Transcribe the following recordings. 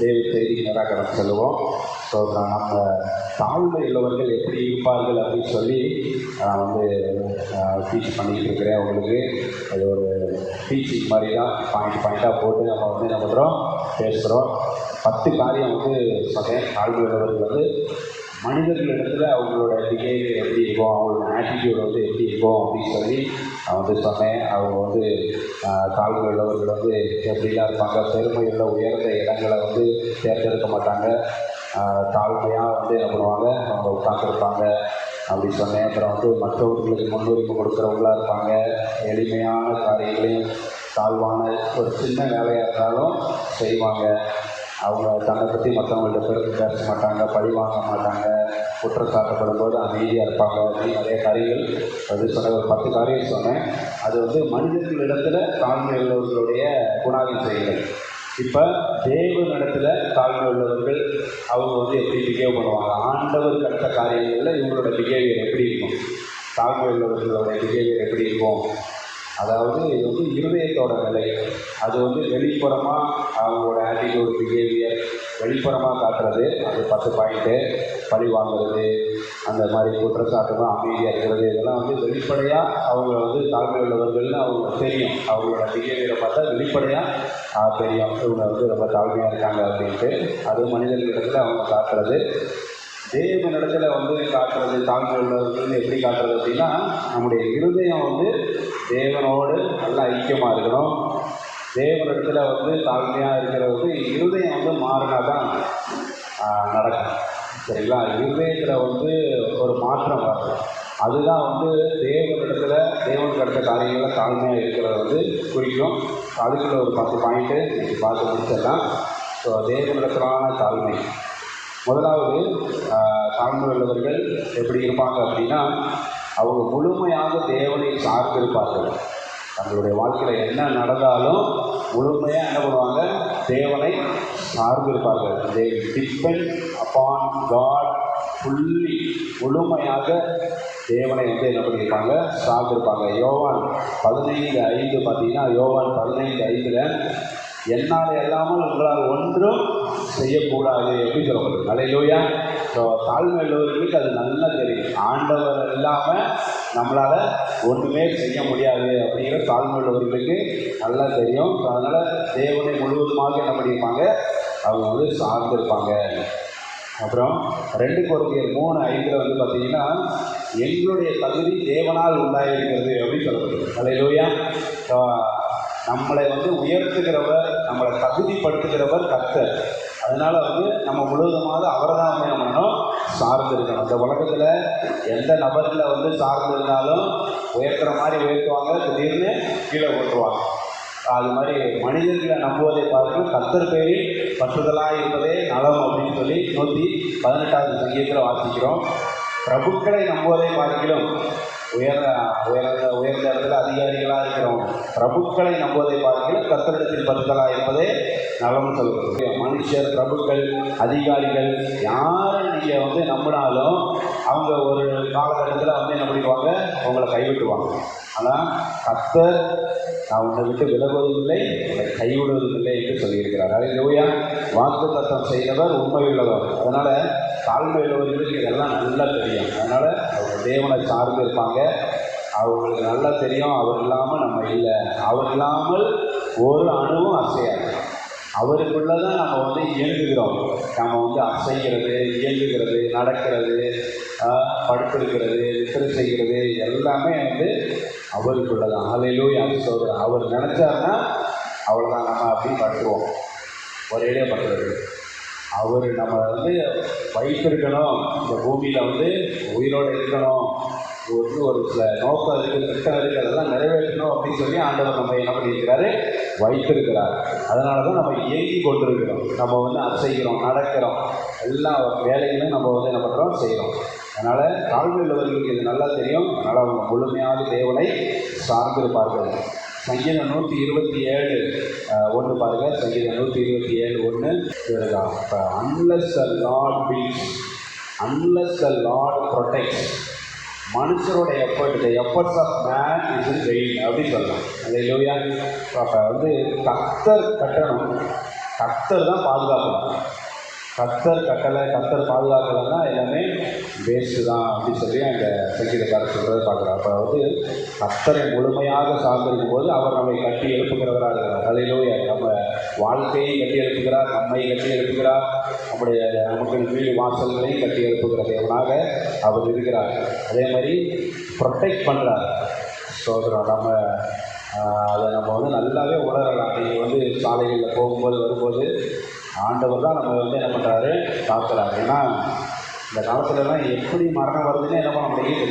தேவ செய்திக்கு நேராக கடந்து செல்லுவோம். ஸோ நம்ம தாழ்மை உள்ளவர்கள் எப்படி இருப்பார்கள் அப்படின்னு சொல்லி நான் வந்து டீச் பண்ணிக்கிட்டு இருக்கிறேன். உங்களுக்கு அது ஒரு டீச்சிங் மாதிரி தான், பாயிண்ட்டாக போட்டு நம்ம வந்து என்ன பண்ணுறோம், பேசுகிறோம். 10 காரியம் வந்து சொன்னேன். தாழ்மை உள்ளவர்கள் வந்து மனிதர்களிடத்தில் அவங்களோட பிஹேவியர் எப்படி இருக்கும், அவங்களோட ஆட்டிடியூட் வந்து எப்படி இருக்கும் அப்படின்னு சொல்லி நான் வந்து சொன்னேன். அவங்க வந்து தாழ்மை உள்ளவர்கள் வந்து எப்படிலாம் இருப்பாங்க, பெருமையுள்ள உயர்ந்த இடங்களை வந்து தேர்ந்தெடுக்க மாட்டாங்க, தாழ்மையாக வந்து என்ன பண்ணுவாங்க, அவங்க உட்காந்துருப்பாங்க அப்படி சொன்னேன். அப்புறம் வந்து மற்றவர்களுக்கு முன்னுரிமை கொடுக்குறவங்களாக இருப்பாங்க, எளிமையான காரியங்களையும் தாழ்வான ஒரு சின்ன வேலையாக இருந்தாலும் செய்வாங்க. அவங்க தன்னை பற்றி மற்றவங்கள்ட்ட பெருமை பேச மாட்டாங்க, பழி வாங்க மாட்டாங்க, குற்றச்சாட்டப்படும் போது அமைதியாக இருப்பாங்க. அப்படின்னு நிறைய காரியங்கள் அது சொன்ன ஒரு 10 காரியம் சொன்னேன். அது வந்து மனிதர்களிடத்தில் தாழ்மை உள்ளவர்களுடைய குணாதிசயங்கள். இப்போ தேவனிடத்தில் தாழ்மை உள்ளவர்கள் அவங்க வந்து எப்படி பிஹேவ் பண்ணுவாங்க, ஆண்டவர் கட்ட காரியங்களில் இவங்களோட பிஹேவியர் எப்படி இருக்கும், தாழ்மை உள்ளவர்களோட பிஹேவியர் எப்படி இருக்கும். அதாவது இது வந்து இருதயத்தோட நிலை. அது வந்து வெளிப்புறமாக அவங்களோட ஆட்டிடியூட் பிஹேவியர் வெளிப்புறமாக காட்டுறது, அது 10 பாயிண்ட்டு. பழி வாங்குறது, அந்த மாதிரி குற்றச்சாட்டுலாம் அமைதியாக இருக்கிறது, இதெல்லாம் வந்து வெளிப்படையாக அவங்க வந்து தாழ்மை உள்ளவர்கள்னு அவங்க தெரியும். அவங்களோட பிஹேவியரை பார்த்தா வெளிப்படையாக தெரியும் இவங்க வந்து ரொம்ப தாழ்மையாக இருக்காங்க அப்படின்ட்டு. அது மனிதர்களிடத்தில் அவங்க காட்டுறது. தேவனிடத்தில் வந்து காட்டுறது தாழ்மை உள்ளவர்கள் எப்படி காட்டுறது அப்படின்னா, நம்முடைய இருதயம் வந்து தேவனோடு நல்லா ஐக்கியமாக இருக்கணும். தேவனிடத்தில் வந்து தாழ்மையாக இருக்கிறது இருதயம் வந்து மாறினா தான் நடக்கும். சரிங்களா? இருதயத்தில் வந்து ஒரு மாற்றம் வரும். அதுதான் வந்து தேவனிடத்தில் தேவனுக்கு அடுத்த காரியங்களில் தாழ்மையாக இருக்கிறத வந்து குறிக்கும். அதுக்குள்ள ஒரு 10 பாயிண்ட்டு இன்னைக்கு பார்த்து முடிச்சிடலாம். ஸோ தேவனிடத்திலான தாழ்மை. முதலாவது, தாழ்மை உள்ளவர்கள் எப்படி இருப்பாங்க அப்படின்னா, அவங்க முழுமையாக தேவனை சார்ந்திருப்பார்கள். தங்களுடைய வாழ்க்கையில் என்ன நடந்தாலும் முழுமையாக என்ன பண்ணுவாங்க, தேவனை சார்ந்திருப்பார்கள். They depend upon God fully. முழுமையாக தேவனை வந்து என்ன பண்ணியிருப்பாங்க, சார்ந்திருப்பாங்க. யோவான் 15:5 பார்த்தீங்கன்னா, யோவான் 15:5 என்னால் இல்லாமல் உங்களால் ஒன்றும் செய்யக்கூடாது எப்படி சொல்லப்படுது. அல்லேலூயா. ஸோ தாழ்மை உள்ளவர்களுக்கு அது நல்லா தெரியும். ஆண்டவர் இல்லாமல் நம்மளால் ஒன்றுமே செய்ய முடியாது அப்படிங்கிற தாழ்மை உள்ளவர்களுக்கு நல்லா தெரியும். ஸோ அதனால் தேவனை முழுவதுமாக என்ன பண்ணியிருப்பாங்க, அவங்க வந்து சார்ந்திருப்பாங்க. அப்புறம் 2 கொரிந்தியர் 3:5 வந்து பார்த்தீங்கன்னா, எங்களுடைய தகுதி தேவனால் உண்டாயிருக்கிறது அப்படின்னு சொல்லப்படுது. அல்லேலூயா. ஸோ நம்மளை வந்து உயர்த்துகிறவர், நம்மளை தகுதிப்படுத்துகிறவர் கர்த்தர். அதனால் வந்து நம்ம முழுவதுமாக அவரை தான் வந்து நம்ம பண்ணணும், சார்ந்து இருக்கணும். இந்த உலகத்தில் எந்த நபரில் வந்து சார்ந்து இருந்தாலும் உயர்த்துற மாதிரி உயர்த்துவாங்க, திடீர்னு கீழே போட்டுருவாங்க. அது மாதிரி மனிதர்களை நம்புவதை பார்த்து கர்த்தர் பேரில் பற்றுதலாக இருப்பதே நலம் அப்படின்னு சொல்லி 118வது சங்கீதத்தில் வாசிக்கிறோம். பிரபுக்களை நம்புவதை பார்க்கிலும் உயர்ந்த இடத்துல அதிகாரிகளாக இருக்கிறோம். பிரபுக்களை நம்புவதை பார்க்கல கர்த்தரிடத்தில் பற்றுதலாக இருப்பதே நலம்னு சொல்லுறது. மனுஷர், பிரபுக்கள், அதிகாரிகள் யாரை நீங்கள் வந்து நம்பினாலும் அவங்க ஒரு காலகட்டத்தில் வந்து என்ன பண்ணிடுவாங்க, அவங்கள கைவிட்டுவாங்க. ஆனால் கர்த்தர் நான் உன்னை விட்டு விலகுவதில்லை, உன்னை கைவிடுவதில்லை என்று சொல்லியிருக்கிறார். அல்லேலூயா. வாக்குத்தத்தம் செய்தவர் உண்மை உள்ளவர். அதனால் தாழ்மை உள்ளவர்களுக்கு இதெல்லாம் நல்லா தெரியும். அதனால் அவங்க தேவனை சார்ந்து இருப்பாங்க. அவங்களுக்கு நல்லா தெரியும், அவர் இல்லாமல் நம்ம இல்லை, அவர் இல்லாமல் ஒரு அணுவும் அசையாது. அவருக்குள்ளே தான் நம்ம வந்து இயங்குகிறோம். நம்ம வந்து அசைகிறது, இயங்குகிறது, நடக்கிறது, படுத்திருக்கிறது, நித்திரை செய்கிறது எல்லாமே வந்து அவருக்குள்ளே தான். அல்லேலூயா. சொல்கிறேன், அவர் நினச்சாருன்னா அவ்வளோதான், நம்ம அப்படி படுத்துருவோம், ஒரேடியாக படுத்துறது. அவர் நம்ம வந்து வைத்திருக்கணும், இந்த பூமியில் வந்து உயிரோடு இருக்கணும், ஒரு சில நோக்கம் இருக்குது, திட்டம் இருக்குது, அதெல்லாம் நிறைவேற்றணும் அப்படின்னு சொல்லி ஆண்டவர் நம்ம என்ன பண்ணியிருக்கிறாரு, வைத்திருக்கிறார். அதனால தான் நம்ம இயங்கி கொண்டிருக்கிறோம். நம்ம வந்து அசைக்கிறோம், நடக்கிறோம், எல்லா வேலைகளையும் நம்ம வந்து என்ன பண்ணுறோம், செய்கிறோம். அதனால் தாழ்மை உள்ளவர்களுக்கு இது நல்லா தெரியும். அதனால் அவங்க முழுமையாக தேவனை சார்ந்திருப்பார்கள். சங்கீதம் 127:1 பாருங்கள். சங்கீதம் 127:1 இதுதான். இப்போ unless the Lord builds, unless the Lord protects, மனுஷரோட effort, the efforts of man is in vain அப்படின்னு சொல்லலாம். அல்லேலூயா. அப்போ வந்து கர்த்தர் கட்டணும், கர்த்தர் தான் பாதுகாக்கணும். கர்த்தர் கட்டளை, கர்த்தர் பாதுகாக்கலைன்னா எல்லாமே வேஸ்ட்டு தான் அப்படின்னு சொல்லி அந்த சங்கீதக்காரர் சொல்கிறத பார்க்குறோம். அப்போ வந்து கர்த்தரை முழுமையாக சார்ந்திருக்கும் போது அவர் நம்மை கட்டி எழுப்புகிறவராக இருக்கிறார். அல்லேலூயா. நம்ம வாழ்க்கையை கட்டி எழுப்புகிறார், நம்மை கட்டி எழுப்புகிறார், நம்முடைய நமக்கு வீடு வாசல்களையும் கட்டி எழுப்புகிற தேவனாக அவர் இருக்கிறார். அதே மாதிரி ப்ரொடெக்ட் பண்ணுறார். சோதரம் நம்ம அதை நம்ம வந்து நல்லாவே உணரலாம். நீங்கள் வந்து சாலைகளில் போகும்போது வரும்போது ஆண்டவர் தான் நம்ம வந்து என்ன பண்ணுறாரு, காக்கிறார். ஏன்னா இந்த காலத்துலலாம் எப்படி மரணம் வருதுன்னு என்ன பண்ண முடியுது,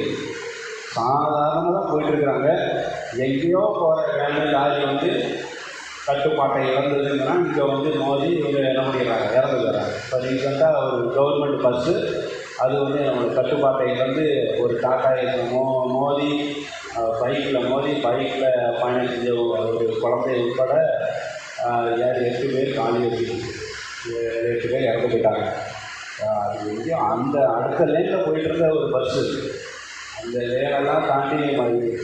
சாதாரணமாக தான் போயிட்டுருக்குறாங்க. எங்கேயோ போகிற வேலை லாரி வந்து கட்டுப்பாட்டை இழந்ததுங்கன்னா இங்கே வந்து மோதி இவங்க என்ன பண்ணிடுறாங்க, இறந்துக்கிறாங்க. இப்போ ரீசெண்டாக ஒரு கவர்மெண்ட் பஸ்ஸு அது வந்து நம்மளுக்கு கட்டுப்பாட்டை இழந்து ஒரு டாட்டா மோதி பைக்கில் பைக்கில் பயணம் செஞ்ச ஒரு குழந்தை உட்பட 8 பேர் காலி வச்சு 8 பேர் இறந்து போயிட்டாங்க. அது வந்து அந்த அடுத்த லேனில் போயிட்டு இருந்த ஒரு பஸ்ஸு, அந்த லேனெல்லாம் தாண்டி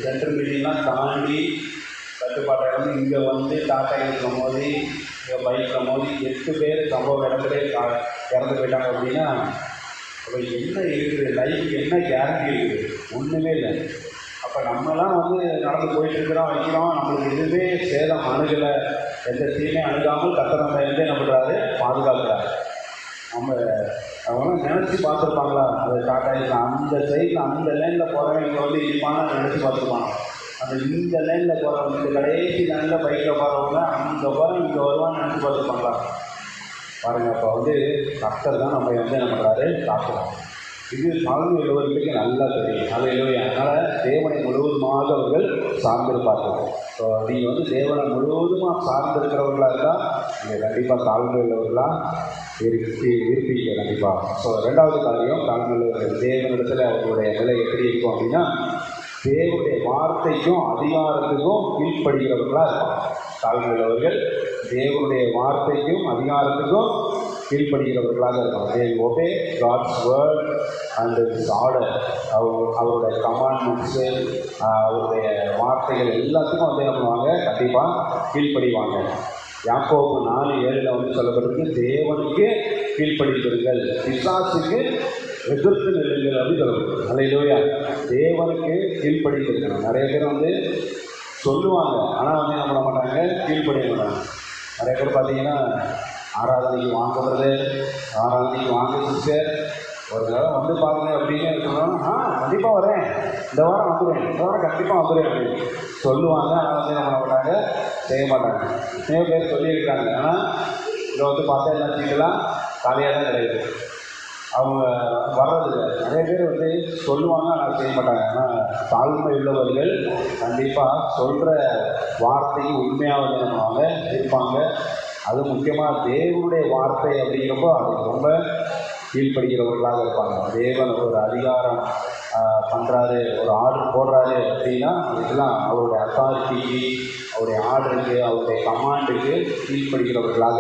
சென்ட்ரல் மீடியெலாம் தாண்டி கட்டுப்பாட்டை இழந்து இங்கே வந்து டாட்டா இருக்கும் போது இங்கே பைக்கில் மோதி 8 பேர் சம்பவ இடத்துல இறந்து போயிட்டாங்க. அப்படின்னா அப்போ என்ன இருக்குது, லைஃபுக்கு என்ன கேரண்டி இருக்குது? ஒன்றுமே இல்லை. அப்போ நம்மலாம் வந்து நடந்து போயிட்டுருக்கிறோம், வைக்கிறோம், நம்மளுக்கு எதுவுமே சேதம் அணுகலை, எந்த தீமே அணுகாமல் கர்த்தர் நம்ம எந்த என்ன பண்ணுறாரு, பாதுகாக்கிறார். அவங்களாம் நினச்சி பார்த்துருப்பாங்களா, அது டாட்டா அந்த சைடில் அந்த லைனில் போகிறவங்க வந்து இனிப்பான நினச்சி பார்த்துருப்பாங்க. அந்த இந்த லைனில் போகிறவங்க, இந்த கடைசி லைனில் பைக்கில் போகிறவங்க அங்கே போகிறோம் இங்கே வருவான்னு நினச்சி பார்த்துருப்பாங்களா பாருங்கள். அப்போ வந்து கர்த்தர் தான் நம்ம வந்து என்ன பண்ணுறாரு, காக்கிறோம். இது தாழ்மை உள்ளவர்களுக்கு நல்லா தெரியும். அல்லேலூயா. அதனால் தேவனை முழுவதுமாக அவர்கள் சார்ந்திருப்பார்கள். ஸோ நீங்கள் வந்து தேவனை முழுவதுமாக சார்ந்திருக்கிறவர்களாக இருந்தால் நீங்கள் கண்டிப்பாக தாழ்மை உள்ளவர்களாக இருப்பீங்க கண்டிப்பாக. ஸோ 2வது காரியம், தாழ்மை உள்ளவர்கள் தேவனிடத்தில் அவர்களுடைய நிலை எப்படி இருக்கும் அப்படின்னா, தேவனுடைய வார்த்தைக்கும் அதிகாரத்துக்கும் கீழ்ப்படுகிறவர்களாக இருப்பாங்க. தாழ்மை உள்ளவர்கள் தேவனுடைய வார்த்தைக்கும் அதிகாரத்துக்கும் கீழ்ப்படுகிறவர்களாக இருப்பாங்க. they obey God's word and his order. அவருடைய கமாண்ட்மெண்ட்ஸு, அவருடைய வார்த்தைகள் எல்லாத்துக்கும் வந்து என்ன பண்ணுவாங்க, கண்டிப்பாக கீழ்ப்படிவாங்க. யாக்கோபு 4:7 வந்து சொல்லப்பட்டிருக்கு, தேவனுக்கு கீழ்ப்படிந்தீர்கள், பிசாசுக்கு எதிர்த்து நில்லுங்கள் அப்படின்னு சொல்லப்படுது. அல்லேலூயா. தேவனுக்கு கீழ்ப்படிந்திருக்கணும். நிறைய பேர் வந்து சொல்லுவாங்க, ஆனால் வந்து என்ன பண்ண மாட்டாங்க, கீழ்ப்படிய மாட்டாங்க. நிறைய பேர் பார்த்தீங்கன்னா ஆராதனைக்கு வாங்குறது, ஆராதனைக்கு வாங்க சிஸ்டர் ஒரு தடவை வந்து பாருங்க அப்படின்னு சொன்னோம். கண்டிப்பாக வரேன், இந்த வாரம் வந்துடுவேன், இந்த வாரம் கண்டிப்பாக வந்துடுவேன் அப்படின்னு சொல்லுவாங்க. ஆனால் வந்து என்ன பண்ண மாட்டாங்க, செய்ய மாட்டாங்க. நிறைய பேர் சொல்லியிருக்காங்க. ஆனால் இதை வந்து பார்த்தா என்ன சீட்டெல்லாம் காலியாக தான் கிடையாது, அவங்க வர்றதில்லை. நிறைய பேர் வந்து சொல்லுவாங்க, ஆனால் செய்ய மாட்டாங்க. ஆனால் தாழ்மை உள்ளவர்கள் கண்டிப்பாக சொல்கிற வார்த்தைக்கு உண்மையாக வந்து என்ன பண்ணுவாங்க, இருப்பாங்க. அது முக்கியமாக தேவனுடைய வார்த்தை அப்படிங்கிறப்போ அதுக்கு ரொம்ப கீழ்ப்படுகிறவர்களாக இருப்பாங்க. தேவன் ஒரு அதிகாரம் பண்ணுறாரு, ஒரு ஆர்டர் போடுறாரு அப்படின்னா அதுக்கெல்லாம் அவருடைய அத்தாரிட்டிக்கு, அவருடைய ஆர்டருக்கு, அவருடைய கமாண்டுக்கு கீழ்ப்படுகிறவர்களாக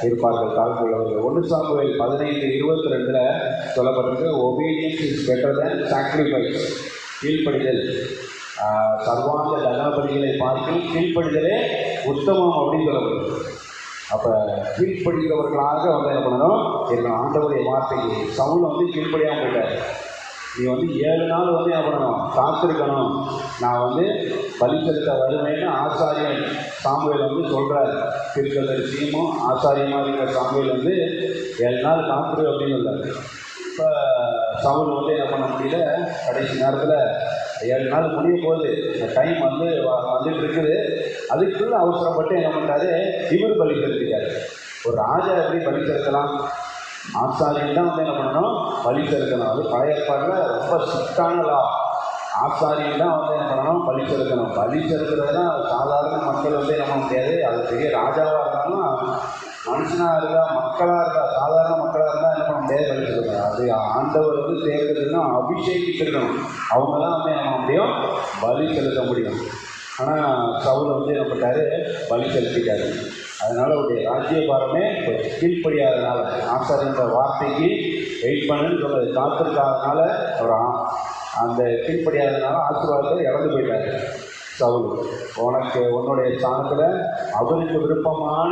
இருப்பார்கள் தாழ்மையுள்ளவர்கள். 1 சாமுவேல் 15:22 சொல்லப்பட்டிருக்கு, obedience is better than sacrifice. கீழ்ப்படிதல் சர்வாங்க தகனபலிகளை பார்த்து கீழ்ப்படிதலே உத்தமம் அப்படின்னு சொல்லப்படுது. அப்போ கீழ்ப்படுகிறவர்களாக வந்து என்ன பண்ணணும், இருக்கணும் ஆண்டவருடைய வார்த்தைக்கு. சவுல் வந்து கீழ்ப்படியாமல் போயிட்டார். நீ வந்து 7 நாள் வந்து என்ன பண்ணணும், காத்திருக்கணும், நான் வந்து பலி செலுத்த வருவேன்னு ஆசாரியன் சாமுவேல் வந்து சொல்கிறார். தீர்க்கதரிசியும் ஆசாரியமாக இருக்கிற சாமுவேல் வந்து 7 நாள் காத்திரு அப்படின்னு சொல்லார். இப்போ சவுல் வந்து என்ன பண்ண முடியல, கடைசி நேரத்தில் 7 நாள் முடிய போகுது, இந்த டைம் வந்து வந்துட்டு இருக்குது. அதுக்குள்ளே அவசரப்பட்டு என்ன பண்ணுறாரு, இவர் பலி செலுத்திட்டார். ஒரு ராஜா எப்படி பலி செலுத்தலாம், ஆசாரியன் தான் வந்து என்ன பண்ணணும், பலி செலுத்தணும். அது பழைய ஏற்பாட்டில் ரொம்ப ஸ்ட்ரிக்டான லா. ஆசாரியன் தான் வந்து என்ன பண்ணணும், பலி செலுத்தணும். பலி செலுத்துறதுனா சாதாரண மக்கள் வந்து என்ன பண்ண முடியாது. அது பெரிய ராஜாவாக இருந்தாலும் மனுஷனாக இருந்தா, மக்களாக இருந்தா, சாதாரண மக்களாக இருந்தால் என்ன பண்ண முடியாது, பலி செலுத்தணும். அது ஆண்டவர் வந்து தேர்ந்தெடுத்துன்னா அபிஷேகித்திருக்கணும், அவங்க தான் வந்து என்ன பண்ண முடியும், பலி செலுத்த முடியும். ஆனால் சவுல் வந்து என்ன பண்ணிட்டாரு, பலி செலுத்திட்டாரு. அதனால் அவருடைய ராஜ்யபாரமே கீழ்ப்படியாதனால, ஆசாரியன்ற வார்த்தைக்கு வெயிட் பண்ணுன்னு சொன்னது காத்திருக்காதனால, அவர் அந்த கீழ்ப்படியாதனால ஆசீர்வாதத்தை இழந்து போயிட்டார். சவுல், உனக்கு உன்னுடைய ஸ்தானத்தில் அவருக்கு விருப்பமான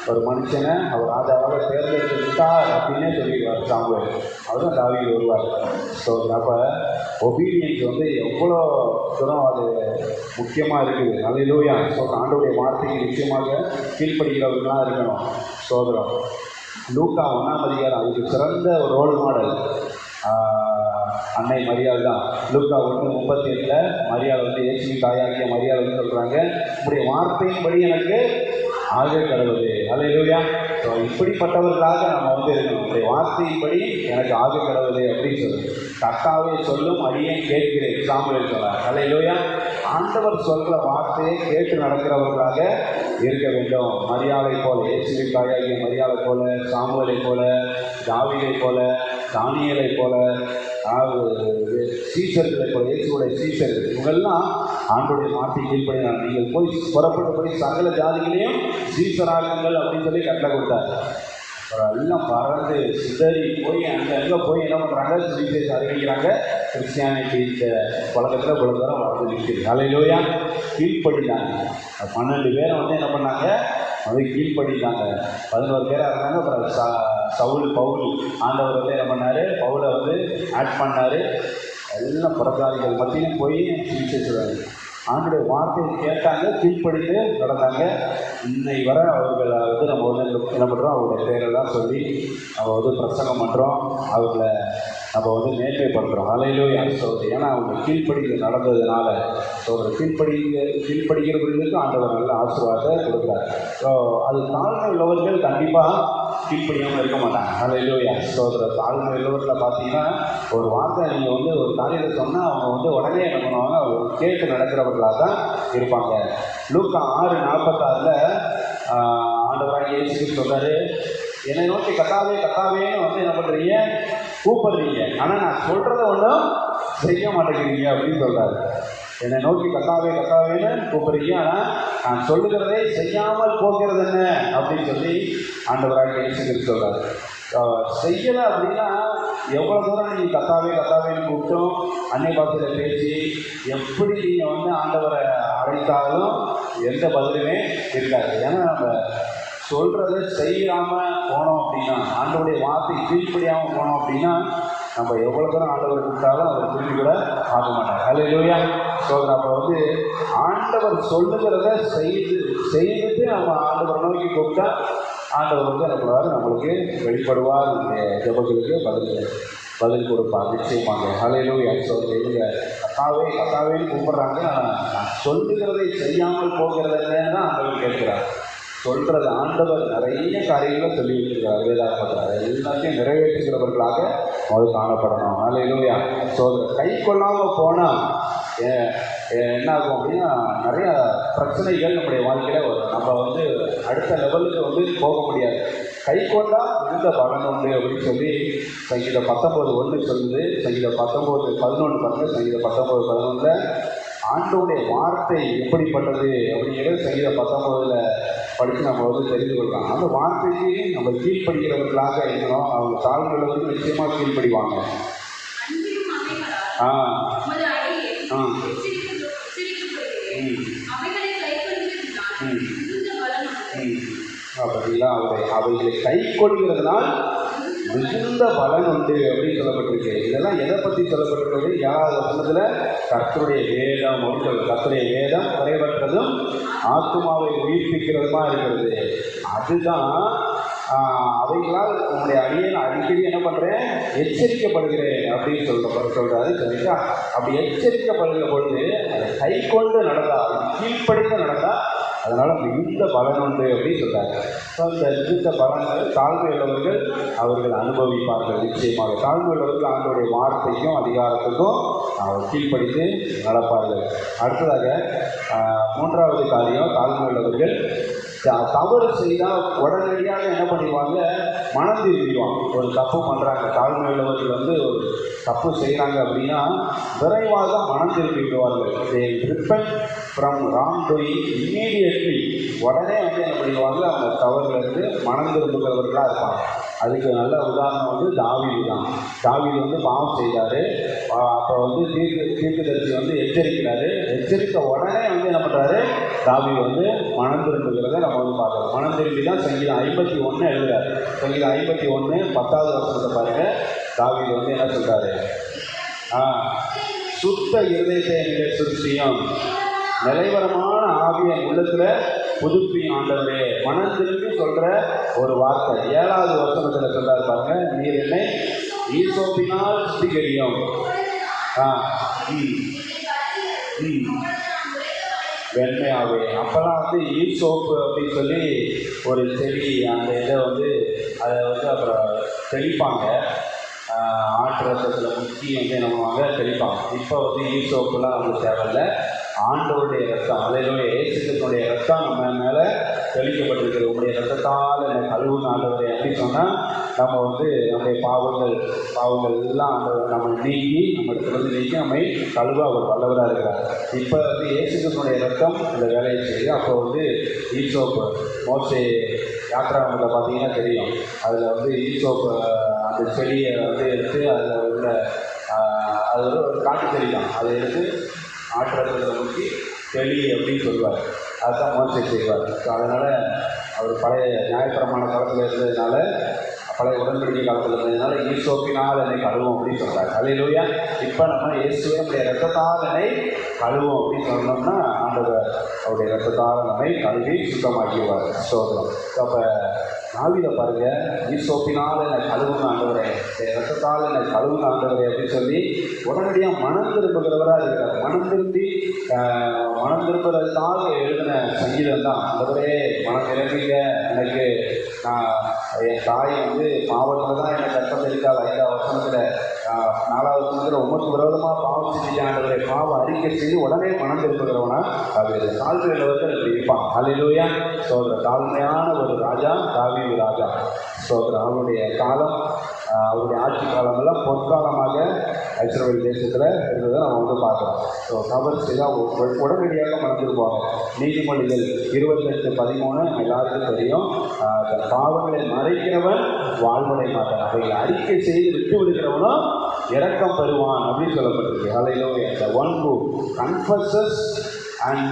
ஒரு மனுஷனை அவர் ராஜாவாக தேர்ந்தெடுத்து விட்டார் அப்படின்னே சொல்லிடுவார் சாமுவேல். அவர் தான் தாவீது வருவார். ஸோ அப்போ ஒபீடியன்ஸ் வந்து எவ்வளோ தூரம் அது முக்கியமாக இருக்குது. அல்லேலூயா. ஸோ ஆண்டவருடைய வார்த்தைக்கு நிச்சயமாக கீழ்ப்படுகிறவர்களாக இருக்கணும். சோதரம் லூக்கா 1ஆம் அதிகாரம் அதுக்கு சிறந்த ஒரு ரோல் மாடல் அன்னை மரியாள் தான். லூக்கா 1:38 மரியாள் வந்து இயேசுவின் தாயாகிய மரியாள் வந்து சொல்கிறாங்க, உங்களுடைய வார்த்தையின்படி எனக்கு ஆக கடவுளே. அல்லேலூயா. ஸோ இப்படிப்பட்டவர்களாக நம்ம வந்து இருக்கணும். உங்களுடைய வார்த்தையின்படி எனக்கு ஆக கடவுளே அப்படின்னு சொல்லு. கர்த்தாவே சொல்லும் அடியேன் கேட்கிறேன் சாமுவேல் சொல்றார். அல்லேலூயா. ஆண்டவர் சொல்கிற வார்த்தையை கேட்டு நடக்கிறவர்களாக இருக்க வேண்டும். மரியாளை போல, இயேசுவின் தாயாகிய மரியாளை போல, சாமுவேலை போல, தாவீதை போல, தானியேலை போல, சீசர்களை போல, இயேசுடைய சீசர்கள் இவங்கெல்லாம் ஆண்டோடைய வார்த்தை கீழ்ப்படினார். நீங்கள் போய் புறப்பட்டு போய் சகல ஜாதிகளையும் சீசராகுங்கள் அப்படின்னு சொல்லி கட்டளை கொடுத்தார். எல்லாம் பறந்து சிதறி போய் அங்கே போய் என்ன பண்ணுறாங்க, சுவிசேஷம் அறிவிக்கிறாங்க. கிறிஸ்டியானிட்டி இந்த பழக்கத்தில் இவ்வளோ தூரம் வளர்ந்து நிற்குது. அல்லேலூயா. கீழ்ப்படினாங்க. 12 பேரை வந்து என்ன பண்ணாங்க, அது கீழ்ப்படினாங்க. 11 பேராக இருந்தாங்க. அப்புறம் பவுல் ஆண்டவர் வந்து என்ன பண்ணார், பவுலை வந்து ஆட் பண்ணார். எல்லாம் புறஜாதிகள் மத்தியும் போய் சுவிசேஷம் ஆண்டுடைய வார்த்தையை கேட்டாங்க, கீழ்ப்படித்து நடந்தாங்க. இன்னை வர அவர்களை வந்து நம்ம வந்து என்ன பண்ணுறோம், அவருடைய பேரெல்லாம் சொல்லி நம்ம வந்து பிரசங்கம் பண்ணுறோம், அவர்களை நம்ம வந்து மேன்மைப்படுத்துகிறோம். அல்லேலூயா. சொல்லுது. ஏன்னா அவங்க கீழ்ப்படிகள் நடந்ததுனால கீழ்ப்படிக்கிறவர்களுக்கு ஆண்டவர் நல்ல ஆசீர்வாதத்தை கொடுக்குறாரு. ஸோ அது தாழ்மை உள்ளவர்கள் கண்டிப்பாக கீழ்ப்படியாமல் இருக்க மாட்டாங்க. அல்லேலூயா. தாழ்மை உள்ளவர்களில் பார்த்தீங்கன்னா ஒரு வார்த்தை நீங்கள் வந்து ஒரு காரியத்தை சொன்னால் அவங்க வந்து உடனே என்ன பண்ணுவாங்க, அவங்க கேட்டு நடக்கிறவர்களாக தான் இருப்பாங்க. லூக்கா 6:46 ஆண்டவராகிய இயேசு சொல்றாரு, என்னை நோக்கி கத்தாவே கத்தாவேன்னு வந்து என்ன பண்ணுறீங்க, கூப்பிடுறீங்க, ஆனால் நான் சொல்கிறத ஒன்றும் செய்ய மாட்டேங்கிறீங்க அப்படின்னு சொல்கிறாரு. என்னை நோக்கி கத்தாவே கத்தாவேன்னு கூப்பிடுறீங்க, ஆனால் நான் சொல்லுகிறதை செய்யாமல் போகிறது என்ன அப்படின்னு சொல்லி ஆண்டவராகிய இயேசு சொல்கிறாரு. செய்யலை அப்படின்னா எவ்வளோ தூரம் நீங்கள் கத்தாவேன்னு கூப்பிட்டோம் அன்னை பாஷையில் பேசி எப்படி நீங்கள் வந்து ஆண்டவரை அழைத்தாலும் எந்த பதிலுமே இருக்காது. ஏன்னா நம்ம சொல்கிறத செய்யாமல் போனோம் அப்படின்னா, ஆண்டவருடைய வார்த்தை கீழ்ப்படியாமல் போனோம் அப்படின்னா நம்ம எவ்வளோ தூரம் ஆண்டவர் கூப்பிட்டாலும் அவர் திரும்பி கூட ஆக மாட்டார். அல்லேலூயா. சோதனை அப்போ வந்து ஆண்டவர் சொல்லுகிறத செய்துட்டு நம்ம ஆண்டவர் நோக்கி கூப்பிட்டா ஆண்டவர் வந்து என்ன பண்ணுவார், நம்மளுக்கு வெளிப்படுவார். நம்முடைய ஜெபங்களுக்கு பதில் கொடுப்பார் நிச்சயமாக. அல்லேலூயா. சோதனை இவங்க கத்தாவேன்னு கூப்பிட்றாங்க, நான் சொல்லுகிறதை செய்யாமல் போகிறதுன்னு தான் ஆண்டவர் கேட்கிறார். சொல்கிறது ஆண்டவர் நிறைய காரியங்களை சொல்லி வச்சிருக்கிறார் வேதாகமத்தில். எல்லாத்தையும் நிறைவேற்றுகிறவர்களாக அவர் காணப்படணும். அல்லேலூயா. சோதனை கை கொள்ளாமல் போனால் என்ன ஆகும் அப்படின்னா நிறைய பிரச்சனைகள் நம்முடைய வாழ்க்கையில் வரும். நம்ம வந்து அடுத்த லெவலுக்கு வந்து போக முடியாது. கை கொண்டால் மிகுந்த பலன் உண்டு அப்படின்னு சொல்லி சங்கீதம் 19:1 சொல்லுது. சங்கீதம் 19:11 பாருங்கள். சங்கீதம் 19:11 ஆண்டவருடைய வார்த்தை எப்படிப்பட்டது அப்படிங்கிறது சங்கீதம் 19 படித்து நம்ம வந்து தெரிந்து கொள்ளலாம். அந்த வார்த்தைக்கு நம்ம கீழ்ப்படுகிறவர்களாக இருக்கணும். அவங்க தாழ்வுள்ளவர்கள் நிச்சயமாக கீழ்ப்படிவாங்க. பார்த்தீங்களா, அவைகளை கை கொள்கிறதுனால் மிகுந்த பலன் உண்டு அப்படின்னு சொல்லப்பட்டிருக்கு. இதெல்லாம் எதை பற்றி சொல்லப்பட்டிருக்கிறது? 7வது வசனத்தில் கர்த்தருடைய வேதம் அப்படின்னு கர்த்தருடைய வேதம் குறைவற்றதும் ஆத்துமாவை உயிர்ப்பிக்கிறதுமா இருக்கிறது. அதுதான் அவைகளால் உங்களுடைய அடியை அடிக்கடி என்ன பண்ணுறேன், எச்சரிக்கப்படுகிறேன் அப்படின்னு சொல்கிறாரு. சரிங்களா? அப்படி எச்சரிக்கப்படுகிற பொழுது அதை கை கொண்டு நடந்தால், கீழ்ப்படிந்து நடந்தால் அதனால் மிகுந்த பலன் உண்டு அப்படின்னு சொல்கிறாங்க. ஸோ இந்த மிகுந்த பலன்கள் தாழ்மை உள்ளவர்கள் அவர்கள் அனுபவிப்பார்கள் நிச்சயமாக. தாழ்மை உள்ளவர்கள் ஆண்டவருடைய வார்த்தைக்கும் அதிகாரத்துக்கும் அவர் கீழ்ப்படித்து நடப்பார்கள். அடுத்ததாக 3வது காரியம், தாழ்மை உள்ளவர்கள் தவறு செய்தால் உடனடியாக என்ன பண்ணிடுவாங்க, மனம் திரும்பிடுவாங்க. ஒரு தப்பு பண்ணுறாங்க, தாழ்மை உள்ளவர்கள் வந்து ஒரு தப்பு செய்கிறாங்க அப்படின்னா விரைவாக மனம் திரும்பி விடுவார்கள். they repent from wrongdoing immediately. உடனே வந்து என்ன பண்ணிடுவாங்க, அவங்க தவறுலேருந்து மனம் திரும்புகிறவர்களாக இருப்பாங்க. அதுக்கு நல்ல உதாரணம் வந்து தாவீது தான். தாவீது வந்து பாவம் செய்தார். அப்போ வந்து தீர்க்கதரிசி வந்து எச்சரிக்கிறாரு. எச்சரித்த உடனே வந்து என்ன பண்ணுறாரு, தாவீது வந்து மனம் திரும்புகிறத நம்ம வந்து பார்க்குறோம். மனம் திரும்பி தான் சங்கீதம் 51 எழுதுறாரு. சங்கீதம் 51 10வது வசனத்தை பாருங்கள். தாவீது வந்து என்ன சொல்கிறாரு, சுத்த இருதயத்தை என்னுடைய சுத்தியும் நிலைவரமான ஆவிய உள்ளத்துல புதுப்பியும் ஆண்டவரே. மனம் திரும்பி சொல்ற ஒரு வார்த்தை 7வது வசனத்தில் சொல்றாரு பாருங்க, நீர் என்னை ஈசோப்பினால் சுத்திகரியும். வெண்மையாவே. அப்போல்லாம் வந்து ஈசோப்பு அப்படின்னு சொல்லி ஒரு செடி, அந்த இதை வந்து அதை வந்து அப்புறம் தெளிப்பாங்க. ஆட்டு ரத்தத்தில் முக்கி வந்து என்ன பண்ணுவாங்க, தெளிப்பாங்க. இப்போ வந்து ஈசோப்புலாம் நமக்கு தேவையில்லை. ஆண்டவருடைய ரத்தம், அதையினுடைய இயேசுனுடைய ரத்தம் நம்ம மேலே தெளிக்கப்பட்டிருக்கிறது. உங்களுடைய ரத்தத்தால் என்னை கழுவுன்னு ஆண்டவரை அப்படின்னு சொன்னால் நம்ம வந்து நம்முடைய பாவங்கள் எல்லாம் ஆண்டவர் நம்ம நீக்கி, நம்ம இடத்துலேருந்து நீக்கி நம்மை கழுவ அவர் வல்லவராக இருக்கிறார். இப்போ வந்து இயேசுனுடைய ரத்தம் இந்த வேலையை செய்யுது. அப்போ வந்து ஈசோப்பு, மோசே யாத்திராவில் பார்த்தீங்கன்னா தெரியும், அதில் வந்து ஈசோப்பு அந்த செடியை வந்து எடுத்து அதில் உள்ள அது ஒரு காட்டு செடி தான், அதை எடுத்து ஆற்றத்தில் முக்கி தெளி அப்படின்னு சொல்லுவார். அதுதான் மோசே செய்வார். ஸோ அதனால் அவர் பழைய நியாயப்பிரமாண காலத்தில் இருந்ததுனால, பழைய உடன்படிக்கை காலத்தில் இருந்ததுனால ஈசோப்பினால் என்னை கழுவோம் அப்படின்னு சொல்கிறார். அல்லேலூயா. இப்போ நம்ம இயேசுவே நம்முடைய ரத்தத்தால் என்னை கழுவோம் அப்படின்னு சொன்னோம்னா ஆண்டவர் அவருடைய ரத்தத்தால் நம்மை கழுவி சுத்தமாக்கிடுவார். ஸ்தோத்திரம். அப்போ தாவீதை பாருங்க, ஈசோப்பினால் என்னை கழுவுங்க ஆண்டவரே, ரத்தத்தால் என்னை கழுவுங்க ஆண்டவரே அப்படின்னு சொல்லி உடனடியாக மனம் திரும்புகிறவராக இருக்கிறார். மனம் திரும்புறதுக்காக எழுதின சங்கீதம் தான். ஆண்டவரே மனம் இறங்குங்க, எனக்கு என் தாய் வந்து பாவத்தில் தான் என்னை கஷ்டம் தெரிவித்தால் 5வது வசனத்தில் 4வது வசனத்தில் உமக்கு விரோதமாக பாவம் செஞ்சுட்டு ஆண்டவரை பாவம் அறிக்கை செய்து உடனே மனம் திரும்புகிறவனா அது தாழ்மையில் வந்து இப்படி இருப்பான். அல்லேலூயா. சோதர தாழ்மையான ஒரு ராஜா தாவீது ராஜா. சோதர அவருடைய காலம், அவருடைய ஆட்சி காலமெல்லாம் பொற்காலமாக இஸ்ரவேல் தேசத்தில் இருந்ததை நம்ம வந்து பார்க்குறோம். ஸோ தவறு செய்தால் உடனடியாக மறந்துருப்பாங்க. நீதிமொழிகள் 28:13 எல்லாருக்கும் தெரியும், தன் பாவங்களை மறைக்கிறவன் வாழ்வடை மாட்டான், அவைகளை அறிக்கை செய்து விட்டு விடுகிறவனும் இரக்கம் பெறுவான் அப்படின்னு சொல்லப்பட்டிருக்கு. ஹல்லேலூயா. The one who confesses and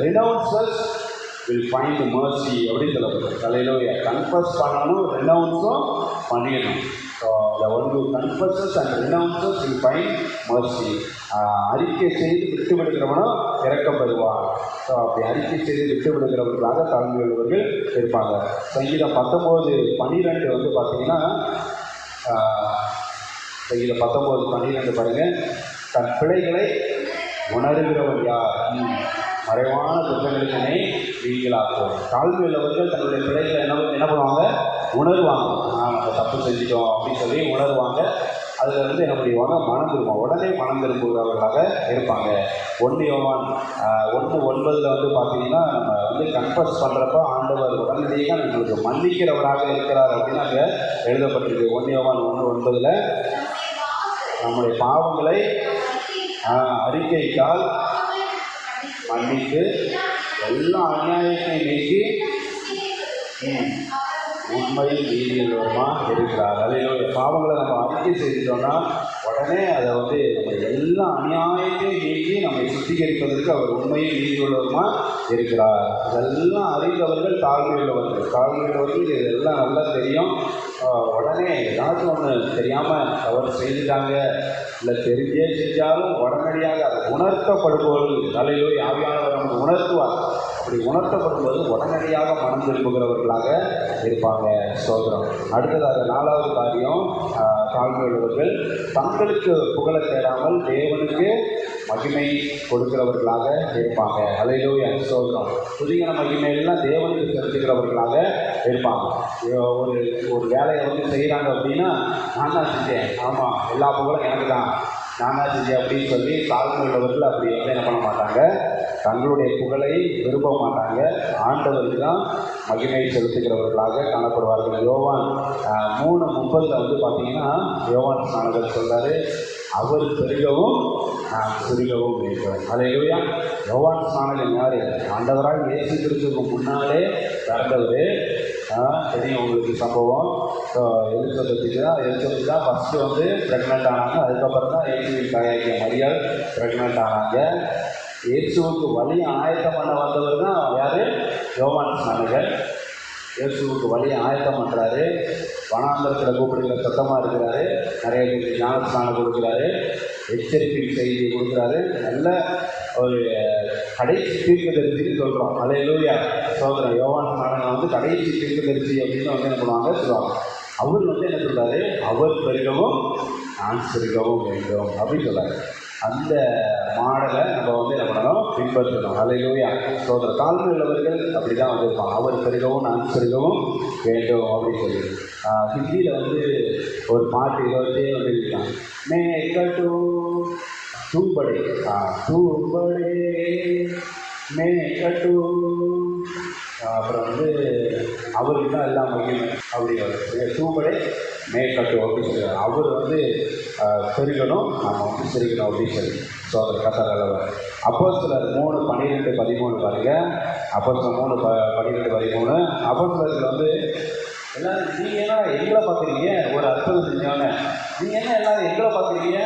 renounces will find mercy அப்படின்னு சொல்லப்பட்டிருக்கு. ஹல்லேலூயா. கன்ஃபஸ் பண்ணணும், ரெனவுன்ஸும் பண்ணிடணும். So the one who confesses and renounces will find mercy. அறிக்கை செய்து விட்டு விடுகிறவனும் இரக்கம் பெறுவான். ஸோ அப்படி அறிக்கை செய்து விட்டு விடுகிறவர்களாக தாழ்மையுள்ளவர்கள் இருப்பாங்க. சங்கீதம் 19:12 வந்து பார்த்தீங்கன்னா, சங்கீதம் 19:12 பாருங்கள், தன் பிழைகளை உணர்கிறவன் யார், மறைவான குற்றங்களுக்குனே நீங்களாக்கும். தாழ்மையுள்ளவர்கள் தன்னுடைய பிழைகளை என்ன பண்ணுவாங்க, உணர்வாங்க. நம்ம தப்பு செஞ்சிட்டோம் அப்படின்னு சொல்லி உணர்வாங்க. அதில் இருந்து என்ன பண்ணுவாங்க, மனம் திரும்புவோம், உடனே மனம் திரும்புகிறவர்களாக இருப்பாங்க. 1 யோவான் 1:9 வந்து பார்த்தீங்கன்னா, நம்ம வந்து கன்ஃபஸ் பண்ணுறப்போ ஆண்டவர் உடனடியாக நம்மளுக்கு மன்னிக்கிறவராக இருக்கிறார் அப்படின்னு அங்கே எழுதப்பட்டிருக்கு. 1 யோவான் 1:9 நம்முடைய பாவங்களை அறிக்கையிட்டால் மன்னித்து எல்லா அநியாயத்தையும் நீக்கி உண்மையில் நீதியுள்ளவருமாக இருக்கிறார். அதே பாவங்களை நம்ம அறிக்கை செய்துட்டோம்னா உடனே அதை வந்து நம்ம எல்லா அநியாயத்தையும் நீக்கி நம்மை சுத்திகரிப்பதற்கு அவர் உண்மையில் நீதியுள்ளவருமாக இருக்கிறார். இதெல்லாம் அறிந்தவர்கள் தாழ்மையுள்ளவர்கள் இதெல்லாம் நல்லா தெரியும். உடனே ஏதாச்சும் ஒன்று தெரியாமல் தவறு செய்துட்டாங்க, இல்லை தெரிஞ்சே செஞ்சாலும் உடனடியாக அதை உணர்த்தப்படுபவர்கள் தலையிலோ ஆவியானவர் நமக்கு உணர்த்துவார். அப்படி உணர்த்தப்படும்போது உடனடியாக மனம் திரும்புகிறவர்களாக இருப்பாங்க. சோதரம். அடுத்ததாக 4வது காரியம், தாழ்மையுள்ளவர்கள் தங்களுக்கு புகழ தேடாமல் தேவனுக்கு மகிமை கொடுக்கிறவர்களாக இருப்பாங்க. அல்லேலூயா. சோதரம். புதிய மகிமையெல்லாம் தேவனுக்கு செலுத்துகிறவர்களாக இருப்பாங்க. ஒரு வேலையை வந்து செய்கிறாங்க அப்படின்னா, நான் தான் செஞ்சேன், ஆமாம் எல்லா புகழும் எனக்கு தான், நான் தான் செஞ்சேன் அப்படின்னு சொல்லி தாழ்மையுள்ளவர்கள் அப்படி வந்து என்ன பண்ண மாட்டாங்க, தங்களுடைய புகழை விரும்ப மாட்டாங்க. ஆண்டவருக்கு தான் மகிமை செலுத்துகிறவர்களாக காணப்படுவார்கள். யோவான் 3:30 வந்து பார்த்தீங்கன்னா, யோவான் ஸ்நானகர் சொல்கிறாரு, அவர் பெருகவும் நான் சிறுகவும் இருக்கிறேன். அல்லேலூயா. யோவான் ஸ்நானகன் யார்? ஆண்டவராக இயேசு கிறிஸ்துவுக்கு முன்னாலே பிறந்தவர். தெரியும் உங்களுக்கு சம்பவம். ஸோ எலிசபெத்துக்கு தான் ஃபஸ்ட்டு வந்து ப்ரெக்னென்ட் ஆனாங்க. அதுக்கப்புறம் தான் இயேசுவின் தாயாகிய மரியாள் ப்ரெக்னென்ட் ஆனாங்க. இயேசுவுக்கு வழி ஆயத்தம் பண்ண வந்தவர் தான் யார்? யோவான் ஸ்நானகர். இயேசுவுக்கு வழியை ஆயத்தம் பண்ணுறாரு. வனாந்தரத்தில் கூப்பிடுகிற சத்தமாக இருக்கிறாரு. நிறைய பேருக்கு ஞானஸ்நானம் கொடுக்குறாரு. எச்சரிக்கை செய்தியை கொடுக்குறாரு. நல்ல ஒரு கடைசி தீர்க்கதரிசின்னு சொல்கிறோம். அல்லேலூயா, சோதரன். யோவான் ஸ்நானகன் வந்து கடைசி தீர்க்கதரிசி அப்படின்னு வந்து என்ன பண்ணுவாங்க, சொல்லுவாங்க. அவர் வந்து என்ன சொல்கிறாரு? அவர் பெருகவும் நான் சிறுகவும் வேண்டும் அப்படின்னு சொல்கிறாரு. அந்த மாடலை நம்ம வந்து என்ன பண்ணணும்? பின்பற்றணும். அல்லேலூயா, சோதர. தாழ்மை உள்ளவர்கள் அப்படி தான் வந்திருப்பாங்க. அவர் பெருகவும் நான் சிறுகவும் வேண்டும் அப்படின்னு சொல்லி. ஹிந்தியில் வந்து ஒரு பாட்டு இதை வந்துருக்காங்க. மே கட்டு தூபடே தூபடே மே கட்டு. அப்புறம் வந்து அவருக்கு தான் எல்லாம் மகிமை அப்படி தூபடே மே கட்டு அப்படின்னு சொல்லுவாங்க. அவர் வந்து பெருகணும், நம்ம வந்து சிரிக்கணும் அப்படின்னு சொல்லி. ஸோ அதில் கத்தர் அளவர். அப்போஸ்தலர் 3:12-13 பாருங்கள். அப்போஸ்தலர் 3:12-13. அப்போஸ்தலர்கள் வந்து எல்லோரும் நீங்கள் என்ன எங்களை பார்க்குறீங்க? ஒரு அற்புதம் செஞ்சோன்னே நீங்கள் என்ன எல்லோரும் எங்களை பார்க்குறீங்க?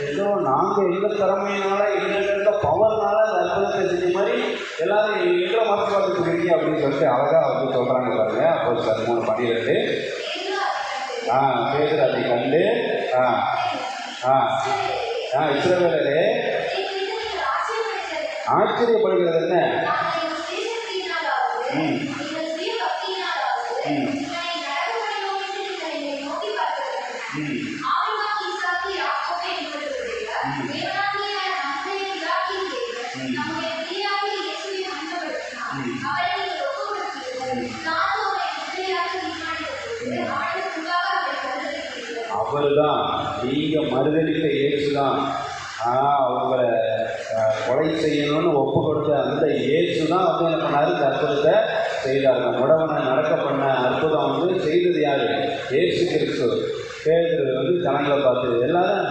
ஏதோ நாங்கள் எங்கள் திறமையினால எங்கள்கிட்ட பவர்னால அந்த அற்புதத்தை செஞ்ச மாதிரி எல்லோரும் எங்களை பார்த்துட்டு இருக்கீங்க அப்படின்னு சொல்லிட்டு அழகாக வந்து சொல்கிறாங்க பாருங்கள். அப்போஸ்தலர் 3:12. பேதுரு அதை கண்டு இஸ்ரவேலரே ஆச்சரியப்படுகிறது என்ன? அவர் தான் நீங்கள் மறுதளித்த இயேசு தான். அவங்களை கொலை செய்யணும்னு ஒப்பு கொடுத்த அந்த இயேசு தான் வந்து என்ன பண்ணார்? இந்த அற்புதத்தை செய்தார். முடவனை நடக்க பண்ண அற்புதம் வந்து செய்தது யார்? இயேசு கிறிஸ்து. பேதுரு வந்து ஜனங்களை பார்த்து எல்லாரும்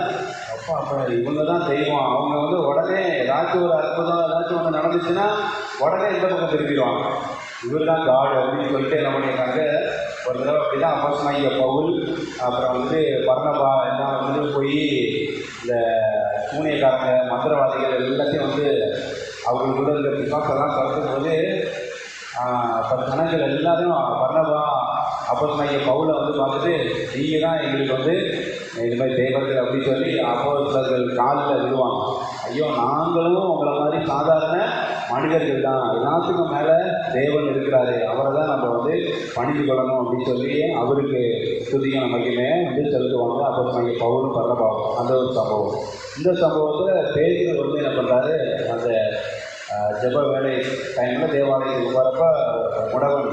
அப்பா அப்போ இவங்க தான் தெய்வம். அவங்க வந்து உடனே ஏதாச்சும் ஒரு அற்புதம் ஏதாச்சும் ஒன்று நடந்துச்சுன்னா உடனே இந்த பக்கம் திரும்பிடுவாங்க. இவர் தான் காடு அப்படின்னு சொல்லிட்டு என்ன பண்ணியிருக்காங்க. ஒரு தடவை அப்படி தான் அப்போஸ்தலனாகிய பவுல் அப்புறம் வந்து பர்னபா எல்லாம் வந்து போய் இந்த சூனியக்காரங்க மந்திரவாதிகள் எல்லாத்தையும் வந்து அவங்களுக்குள்ள இருக்க பிசாசெல்லாம் கருத்தும்போது ஜனங்கள் எல்லாரும் பர்னபா அப்போஸ்தலனாகிய பவுலை வந்து பார்த்துட்டு நீங்கள் தான் எங்களுக்கு வந்து இது மாதிரி தேவர்கள் அப்படின்னு சொல்லி அப்போஸ்தலர்கள் காலில் விடுவாங்க. ஐயோ, நாங்களும் உங்களை மாதிரி சாதாரண மனிதர்கள் தான், எல்லாத்துக்கும் மேலே தேவன் இருக்கிறாரு, அவரை தான் நம்ம வந்து பணிந்து கொள்ளணும் அப்படின்னு சொல்லி அவருக்கு துதியான மகிமே வந்து செலுத்துவாங்க. அப்போஸ்தலனாகிய பவுலும் பர்னபாவும். அந்த ஒரு சம்பவம். இந்த சம்பவத்தில் பேதுரு வந்து என்ன பண்ணுறாரு? அந்த ஜெப வேலை டைமில் தேவாலயத்துக்கு போகிறப்ப முடவன்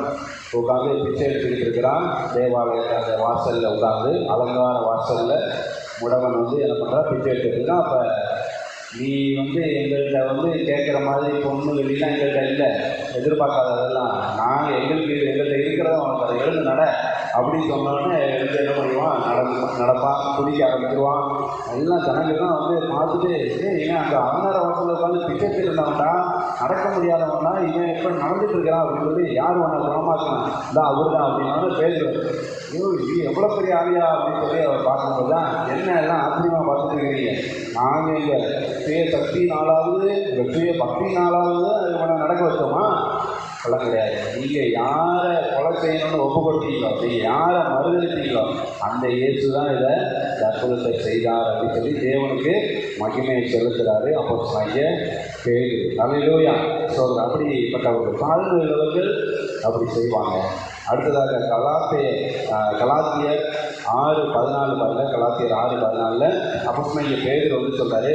உட்காந்து பிச்சை எடுத்துக்கிட்டு இருக்கிறான். தேவாலயத்தை அந்த வாசலில் உட்காந்து அலங்கார வாசலில் முடவன் வந்து என்ன பண்ணுறா? பிச்சை எடுத்துக்கிட்டு. அப்போ நீ வந்து எங்கள்கிட்ட வந்து கேட்குற மாதிரி பொண்ணு வெளிலாம் எங்கள்கிட்ட இல்லை, எதிர்பார்க்காததெல்லாம் நாங்கள் எங்கள்கிட்ட இருக்கிறத அவனுக்கு அதை எழுந்து நட அப்படின்னு சொன்னோடனே எழுந்து என்ன பண்ணுவான்? நடப்பான், குடிக்க ஆரம்பிச்சிருவான். எல்லாம் ஜனங்கள்லாம் வந்து பார்த்துட்டு ஏன் அந்த அலங்கார வாசலில் உட்காந்து பிச்சை எடுத்துருந்தாங்கடா, நடக்க முடியாதவனா, இவன் எப்போ நடந்துட்டு இருக்கிறான் அப்படின்னு சொல்லி யார் வேணா குணமாக்கலாம் தான் அவர் தான் அப்படின்னாலும் பேசுவார். ஐயோ, இது எவ்வளோ பெரிய ஆவியா அப்படின்னு சொல்லி அவர் பார்க்கும்போது தான் என்ன எல்லாம் ஆச்சரியமாக பார்த்துட்டு இருக்கிறீங்க. நாங்கள் எங்கள் சுய சக்தினாலாவது எங்கள் சுய பக்தினாலாவது அது வேணா நடக்க வச்சோமா? அதெல்லாம் கிடையாது. நீங்கள் யாரை கொலை செய்யணும்னு ஒப்பு கொடுத்தீங்களோ, நீங்கள் யாரை மறுதளித்தீங்களோ அந்த இயேசு தான் இதை அற்புதத்தை செய்தார் அப்படின்னு சொல்லி தேவனுக்கு மகிமையை செலுத்துகிறாரு அப்போஸ்தலனாகிய பேதுரு. அல்லேலூயா, சோதரர். அப்படிப்பட்டவர்கள் தாழ்மை உள்ளவர்கள் அப்படி செய்வாங்க. அடுத்ததாக கலாத்தியர் 6:14 பாருங்கள். கலாத்தியர் 6:14 அப்போஸ்தலனாகிய பேதுரு வந்து சொல்கிறாரு.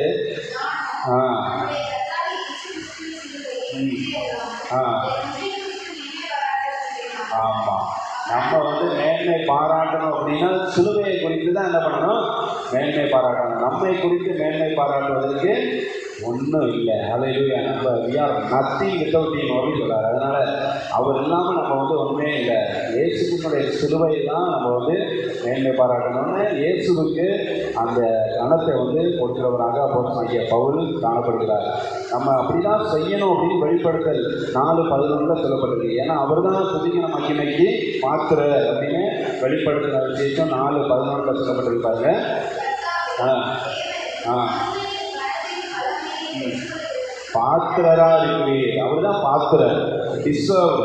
ஆமாம், நம்ம வந்து மேன்மை பாராட்டணும் அப்படின்னா சிலுவையை குறித்து தான் என்ன பண்ணணும்? மேன்மை பாராட்டணும். நம்மை குறித்து மேன்மை பாராட்டுவதற்கு ஒன்றும் இல்லை. அல்லேலூயா. நம்ம we are nothing without him அப்படின்னு சொல்கிறார். அதனால் அவர் இல்லாமல் நம்ம வந்து ஒன்றுமே இல்லை. இயேசுவினுடைய சிலுவை தான் நம்ம வந்து மேன்மை பாராட்டணும்னு இயேசுவுக்கு அந்த கணத்தை வந்து கொடுக்கிறவராக அப்போஸ்தலனாகிய பவுல் காணப்படுகிறார். நம்ம அப்படிதான் செய்யணும் அப்படின்னு வெளிப்படுத்தல் 4:11 சொல்லப்பட்டிருக்கு. ஏன்னா அவர் தான் துதிக்கிற மகிமைக்கு பாத்திர அப்படின்னு வெளிப்படுத்துகிற விஷயம் 4:11 சொல்லப்பட்டிருப்பாங்க. பாத்திரரா இருக்கிறீர், அவர் தான் பாத்திரர், டிசர்வ்.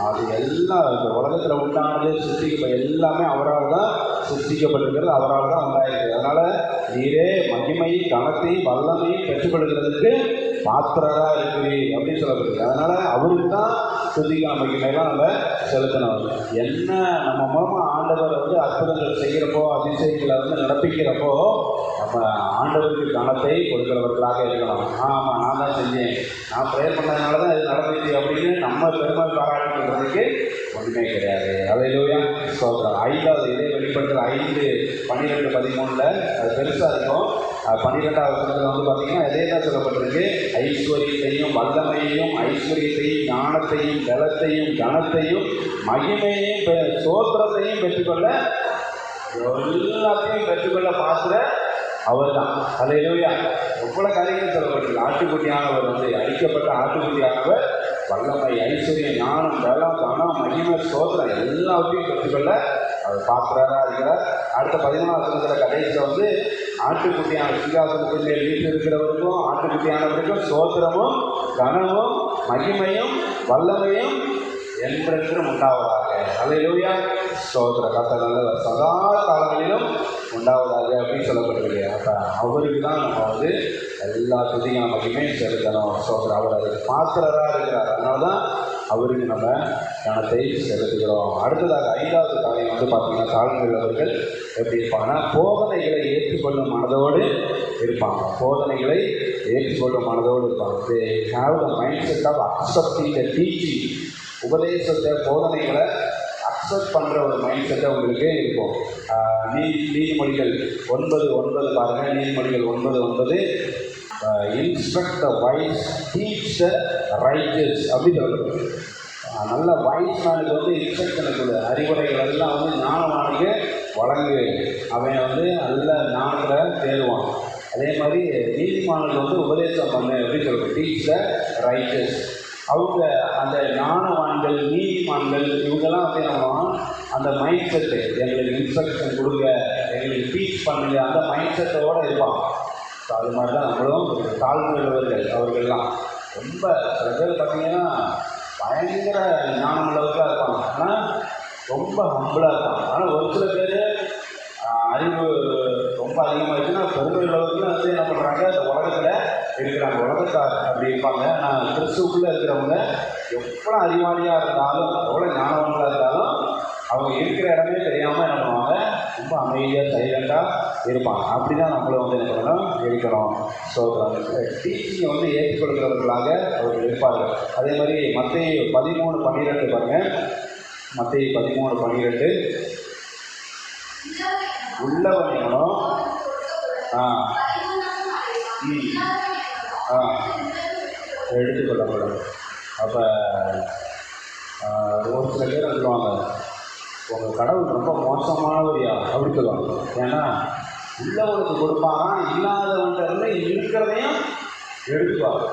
அது எல்லாம் இந்த உலகத்தில் உண்டானது எல்லாமே அவரால் தான் சிருஷ்டிக்கப்பட்டிருக்கிறது, அவரால் தான் உண்டாயிருக்கு. அதனால் நீரே மகிமையும் கனத்தையும் வல்லமையும் பெற்றுக்கொள்கிறதுக்கு பாத்திரராக இருக்கிறீர் அப்படின்னு சொல்லப்படுது. அதனால் அவருக்கு தான் துதிக்கான மகிமையெல்லாம் நம்ம செலுத்தணும். என்ன நம்ம மூலமாக ஆண்டவர் வந்து அற்புதங்கள் செய்கிறப்போ, அதிசயங்களை வந்து நடப்பிக்கிறப்போ நம்ம ஆண்டவருக்கு கனத்தை கொடுக்கிறவர்களாக இருக்கணும். ஆமாம், நான் தான் செஞ்சேன், நான் ப்ரேயர் பண்ணதுனால தான் இது நடந்துச்சு அப்படின்னு நம்ம பெருமை பாராட்டுறதுக்கு ஒன்றுமே கிடையாது. அல்லேலூயா, ஸ்தோத்திரம். 5வது இதே வெளிப்படுத்தல் 5:12-13 அது பெருசாக இருக்கும். 12வது வசனத்தில் வந்து பார்த்தீங்கன்னா இதே தான் சொல்லப்பட்டிருக்கு. ஐஸ்வர்யத்தையும் வல்லமையையும் ஐஸ்வர்யத்தையும் ஞானத்தையும் பலத்தையும் கனத்தையும் மகிமையையும் ஸ்தோத்திரத்தையும் பெற்றுக்கொள்ள, எல்லாத்தையும் பெற்றுக்கொள்ள பாத்திர அவர் தான். அல்லேலூயா. எவ்வளோ காரியங்கள் சொல்லப்பட்டிருக்கு. ஆட்டுக்குட்டியானவர் வந்து அழிக்கப்பட்ட ஆட்டுக்குட்டியானவர் வல்லமை ஐஸ்வர்யம் ஞானம் பலம் கனம் மகிமை ஸ்தோத்திரம் எல்லாத்தையும் பெற்றுக்கொள்ள அவர் பாத்திரராக இருக்கிறார். அடுத்த 13வது வசனத்தில் கடைசியில் வந்து ஆட்டுக்குட்டியான சிங்காசனத்தின் மேல் வீட்டில் இருக்கிறவருக்கும் ஆட்டுக்குட்டியானவருக்கும் ஸ்தோத்திரமும் கனமும் மகிமையும் வல்லமையும் என்றென்றும் உண்டாவதாக. அல்லேலூயா, ஸ்தோத்திர. கர்த்தர் நல்லவர், சதா காலங்களிலும் உண்டாவதாக அப்படின்னு சொல்லப்பட்டிருக்கு. அப்போ அவருக்கு தான் நம்ம வந்து எல்லா துதியான மகிமையும் செலுத்தணும். ஸ்தோத்திரம். அவர் அதுக்கு பாத்திரராக இருக்கிறார். அதனால தான் அவருக்கு நம்ம கணத்தை செலுத்துகிறோம். அடுத்ததாக 5வது காரியம் வந்து பார்த்தீங்கன்னா தாழ்மையுள்ளவர்கள் எப்படி இருப்பாங்கன்னா போதனைகளை ஏற்றுக்கொள்ளும் மனதோடு இருப்பாங்க. போதனைகளை ஏற்றுக்கொள்ளும் மனதோடு இருப்பாங்க. They have the mindset of accepting the teaching. உபதேசத்தை போதனைகளை அக்செப்ட் பண்ணுற ஒரு மைண்ட் செட்டை உங்களுக்கு இருக்கும். நீதிமொழிகள் 9:9 பாருங்கள். நீதிமொழிகள் 9:9 instruct the wise teach the righteous அப்படின்னு சொல்லுது. நல்ல வைஸ் மேனுக்கு வந்து இன்ஸ்ட்ரக்ஷன் கொடு, அறிவுரைகள் எல்லாம் வந்து ஞானமானுக்கு வழங்கு, அவன் வந்து நல்ல ஞானத்தில் தேடுவான். அதே மாதிரி நீதிமானுக்கு வந்து உபதேசம் பண்ணு அப்படின்னு சொல்லுது. Teach the righteous. அவங்க அந்த ஞானவான்கள் நீதிமான்கள் இவங்கெல்லாம் வந்து நம்ம அந்த மைண்ட் செட்டு, எங்களுக்கு இன்ஸ்ட்ரக்ஷன் கொடுங்க, எங்களுக்கு டீச் பண்ணுங்க, அந்த மைண்ட் செட்டோடு இருப்பாங்க. ஸோ அது மாதிரி தான் நம்மளும் தாழ்மையுள்ளவர்கள். அவர்கள்லாம் ரொம்ப சில பேர் பார்த்திங்கன்னா பயங்கர ஞானம் உள்ளவர்களாக இருப்பாங்க, ஆனால் ரொம்ப ஹம்பிளாக இருப்பாங்க. ஆனால் ஒரு சில பேர் அறிவு ரொம்ப அதிகமாக இருக்குன்னா பெருமை உள்ளவர்கள் வந்து என்ன பண்ணுறாங்க, இந்த உலகத்தில் இருக்கிறாங்க, உலகத்தார் அப்படி இருப்பாங்க. ஆனால் கிறிஸ்துவுக்குள்ளே இருக்கிறவங்க எவ்வளோ அறிவாளியாக இருந்தாலும் எவ்வளோ ஞானவங்களாக இருந்தாலும் அவங்க இருக்கிற இடமே தெரியாமல் என்ன பண்ணுவாங்க, ரொம்ப அமைதியாக சைலண்டாக இருப்பாங்க. அப்படி தான் நம்மளும் வந்து என்ன பண்ணணும், இருக்கணும். ஸோ டீச்சிங்கை வந்து ஏற்றுக்கொள்கிறவர்களாக அவர்கள் இருப்பார்கள். அதே மாதிரி மத்தேயு 13:12 பாருங்கள். மத்தேயு 13:12 உள்ளவன் எவனோ எடுத்துக்கொள்ளப்படும். அப்போ ஒரு சில பேர் சொல்லுவாங்க, உங்கள் கடவுள் ரொம்ப மோசமானவரியா அப்படி சொல்லுவாங்க. ஏன்னா உள்ளவனுக்கு கொடுப்பாங்க, இல்லாதவன்கிட்ட இருக்கிறதையும் எடுத்துப்பாங்க.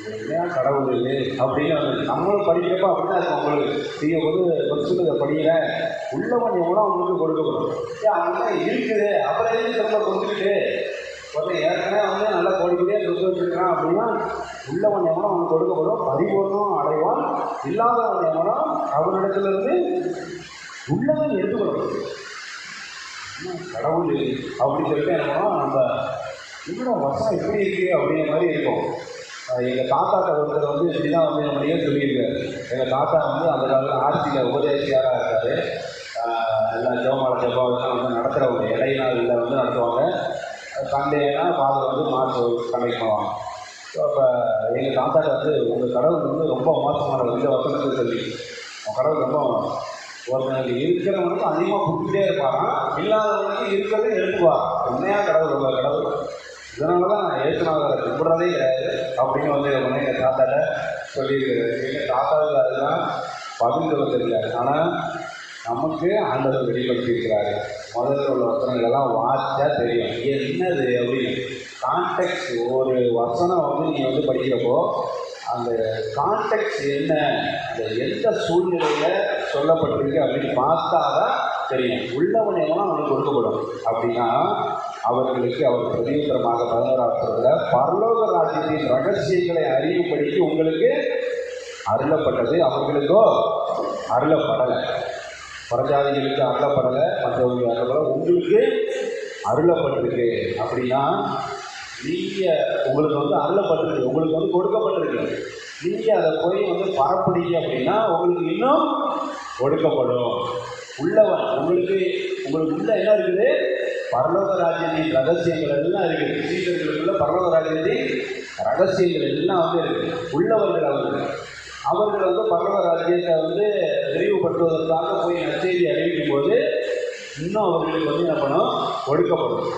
இதுதான் கடவுள் இல்லை அப்படின்னு நம்மளும் படிக்கிறப்ப அப்படி தான் இருக்கும். உங்களுக்கு நீங்கள் ஒரு படிக்கிற உள்ளவன் எவ்வளோ அவங்களுக்கு கொடுக்கப்படும். அவங்களாம் இருக்குது, அப்புறம் எதுக்கு நம்ம கொடுத்துக்கிட்டு ஒருத்தன் ஏற்கனவே வந்து நல்லா கோடிக்கடியாக கொடுத்து வச்சுருக்கான் அப்படின்னா உள்ளவன் எவனோ அவனுக்கு கொடுக்கப்படும், பரிபூர்ணம் அடைவான். இல்லாதவன் எவனோ அவனிடத்துலேருந்து உள்ளவன் எடுத்துக்கொள்ளப்படும். கடவுள் அப்படின்னு சொல்லிட்டு என்ன நம்ம இவ்வளோ வசனம் இப்படி இருக்குது அப்படிங்கிற மாதிரி இருக்கும். எங்கள் தாத்தாட்ட ஒருத்தர் வந்து இப்படி தான் வந்து நம்மளையே சொல்லியிருக்காரு. எங்கள் தாத்தா வந்து அந்த காலத்தில் ஆர்சியில் உபதேசியாராக இருக்கார். எல்லாம் ஜோமால ஜப்பாவெல்லாம் வந்து நடத்துகிறவங்க, இடைநாளில் வந்து நடத்துவாங்க. சண்டேனா ஃபாதர் வந்து மார்ச் கண்டக்ட் பண்ணுவாங்க. ஸோ அப்போ எங்கள் தாத்தாட்ட வந்து உங்கள் கடவுள் வந்து ரொம்ப மோசமானது, இந்த வசனத்தை சொல்லி உங்கள் கடவுள் ரொம்ப ஒருத்தனுக்கு இருக்கிறவனுக்கு அதிகமாக கொடுத்துட்டே இருப்பாங்க, இல்லாதவனுக்கு இருக்கிறதே எடுத்துவார். உண்மையாக கடவுள் உங்கள் கடவுள் இதனால தான் நான் ஏசுநாதரை கும்பிட்றதே கிடையாது அப்படின்னு வந்து எங்கள் தாத்தாட்ட சொல்லியிருக்கிறாரு. எங்கள் தாத்தாவுக்கு அதுதான் பகிர்ந்து வந்திருக்காரு. ஆனால் நமக்கு ஆண்டவர் வெளிப்படுத்தியிருக்கிறாரு. முதல்ல உள்ள வசனங்களெல்லாம் வாசிச்சா தெரியும் என்னது அப்படின்னு. கான்டெக்ட் ஒரு வசனம் வந்து நீங்கள் வந்து படிக்கிறப்போ அந்த கான்டெக்ட் என்ன, அந்த எந்த சூழ்நிலையில் சொல்லப்பட்டிருக்கு அப்படின்னு பார்த்தா தான் தெரியும். உள்ளவன் எவனோ அவனுக்கு கொடுக்கப்படும் அப்படின்னா அவர்களுக்கு அவர் பிரதியுத்தரமாக 11 பரலோக ராஜ்யத்தின் ரகசியங்களை அறியும்படிக்கு உங்களுக்கு அருளப்பட்டது, அவர்களுக்கோ அருளப்படலை. புறஜாதிகளுக்கு அருளப்படலை, மற்றவங்களுக்கு அருளப்படலை, உங்களுக்கு அருளப்பட்டிருக்கு. அப்படின்னா நீங்கள் உங்களுக்கு வந்து அருளப்பட்டிருக்கு, உங்களுக்கு வந்து கொடுக்கப்பட்டிருக்கு. நீங்கள் அதை போய் வந்து பரப்புனீங்க அப்படின்னா உங்களுக்கு இன்னும் கொடுக்கப்படும். உள்ளவன் உங்களுக்கு உள்ள என்ன இருக்குது? பரலோக ராஜ்யத்தின் ரகசியங்கள் எல்லாம் இருக்குது. சீடர்களுக்குள்ள பரலோக ராஜ்யத்தின் ரகசியங்கள் எல்லாம் வந்து இருக்குது. உள்ளவர்கள் அவர்கள் வந்து பரலோக ராஜ்யத்தை வந்து விரிவுபடுத்துவதற்காக போய் நற்செய்தி அறிவிக்கும் போது இன்னும் அவர்களுக்கு வந்து என்ன பண்ணும்? கொடுக்கப்படும்.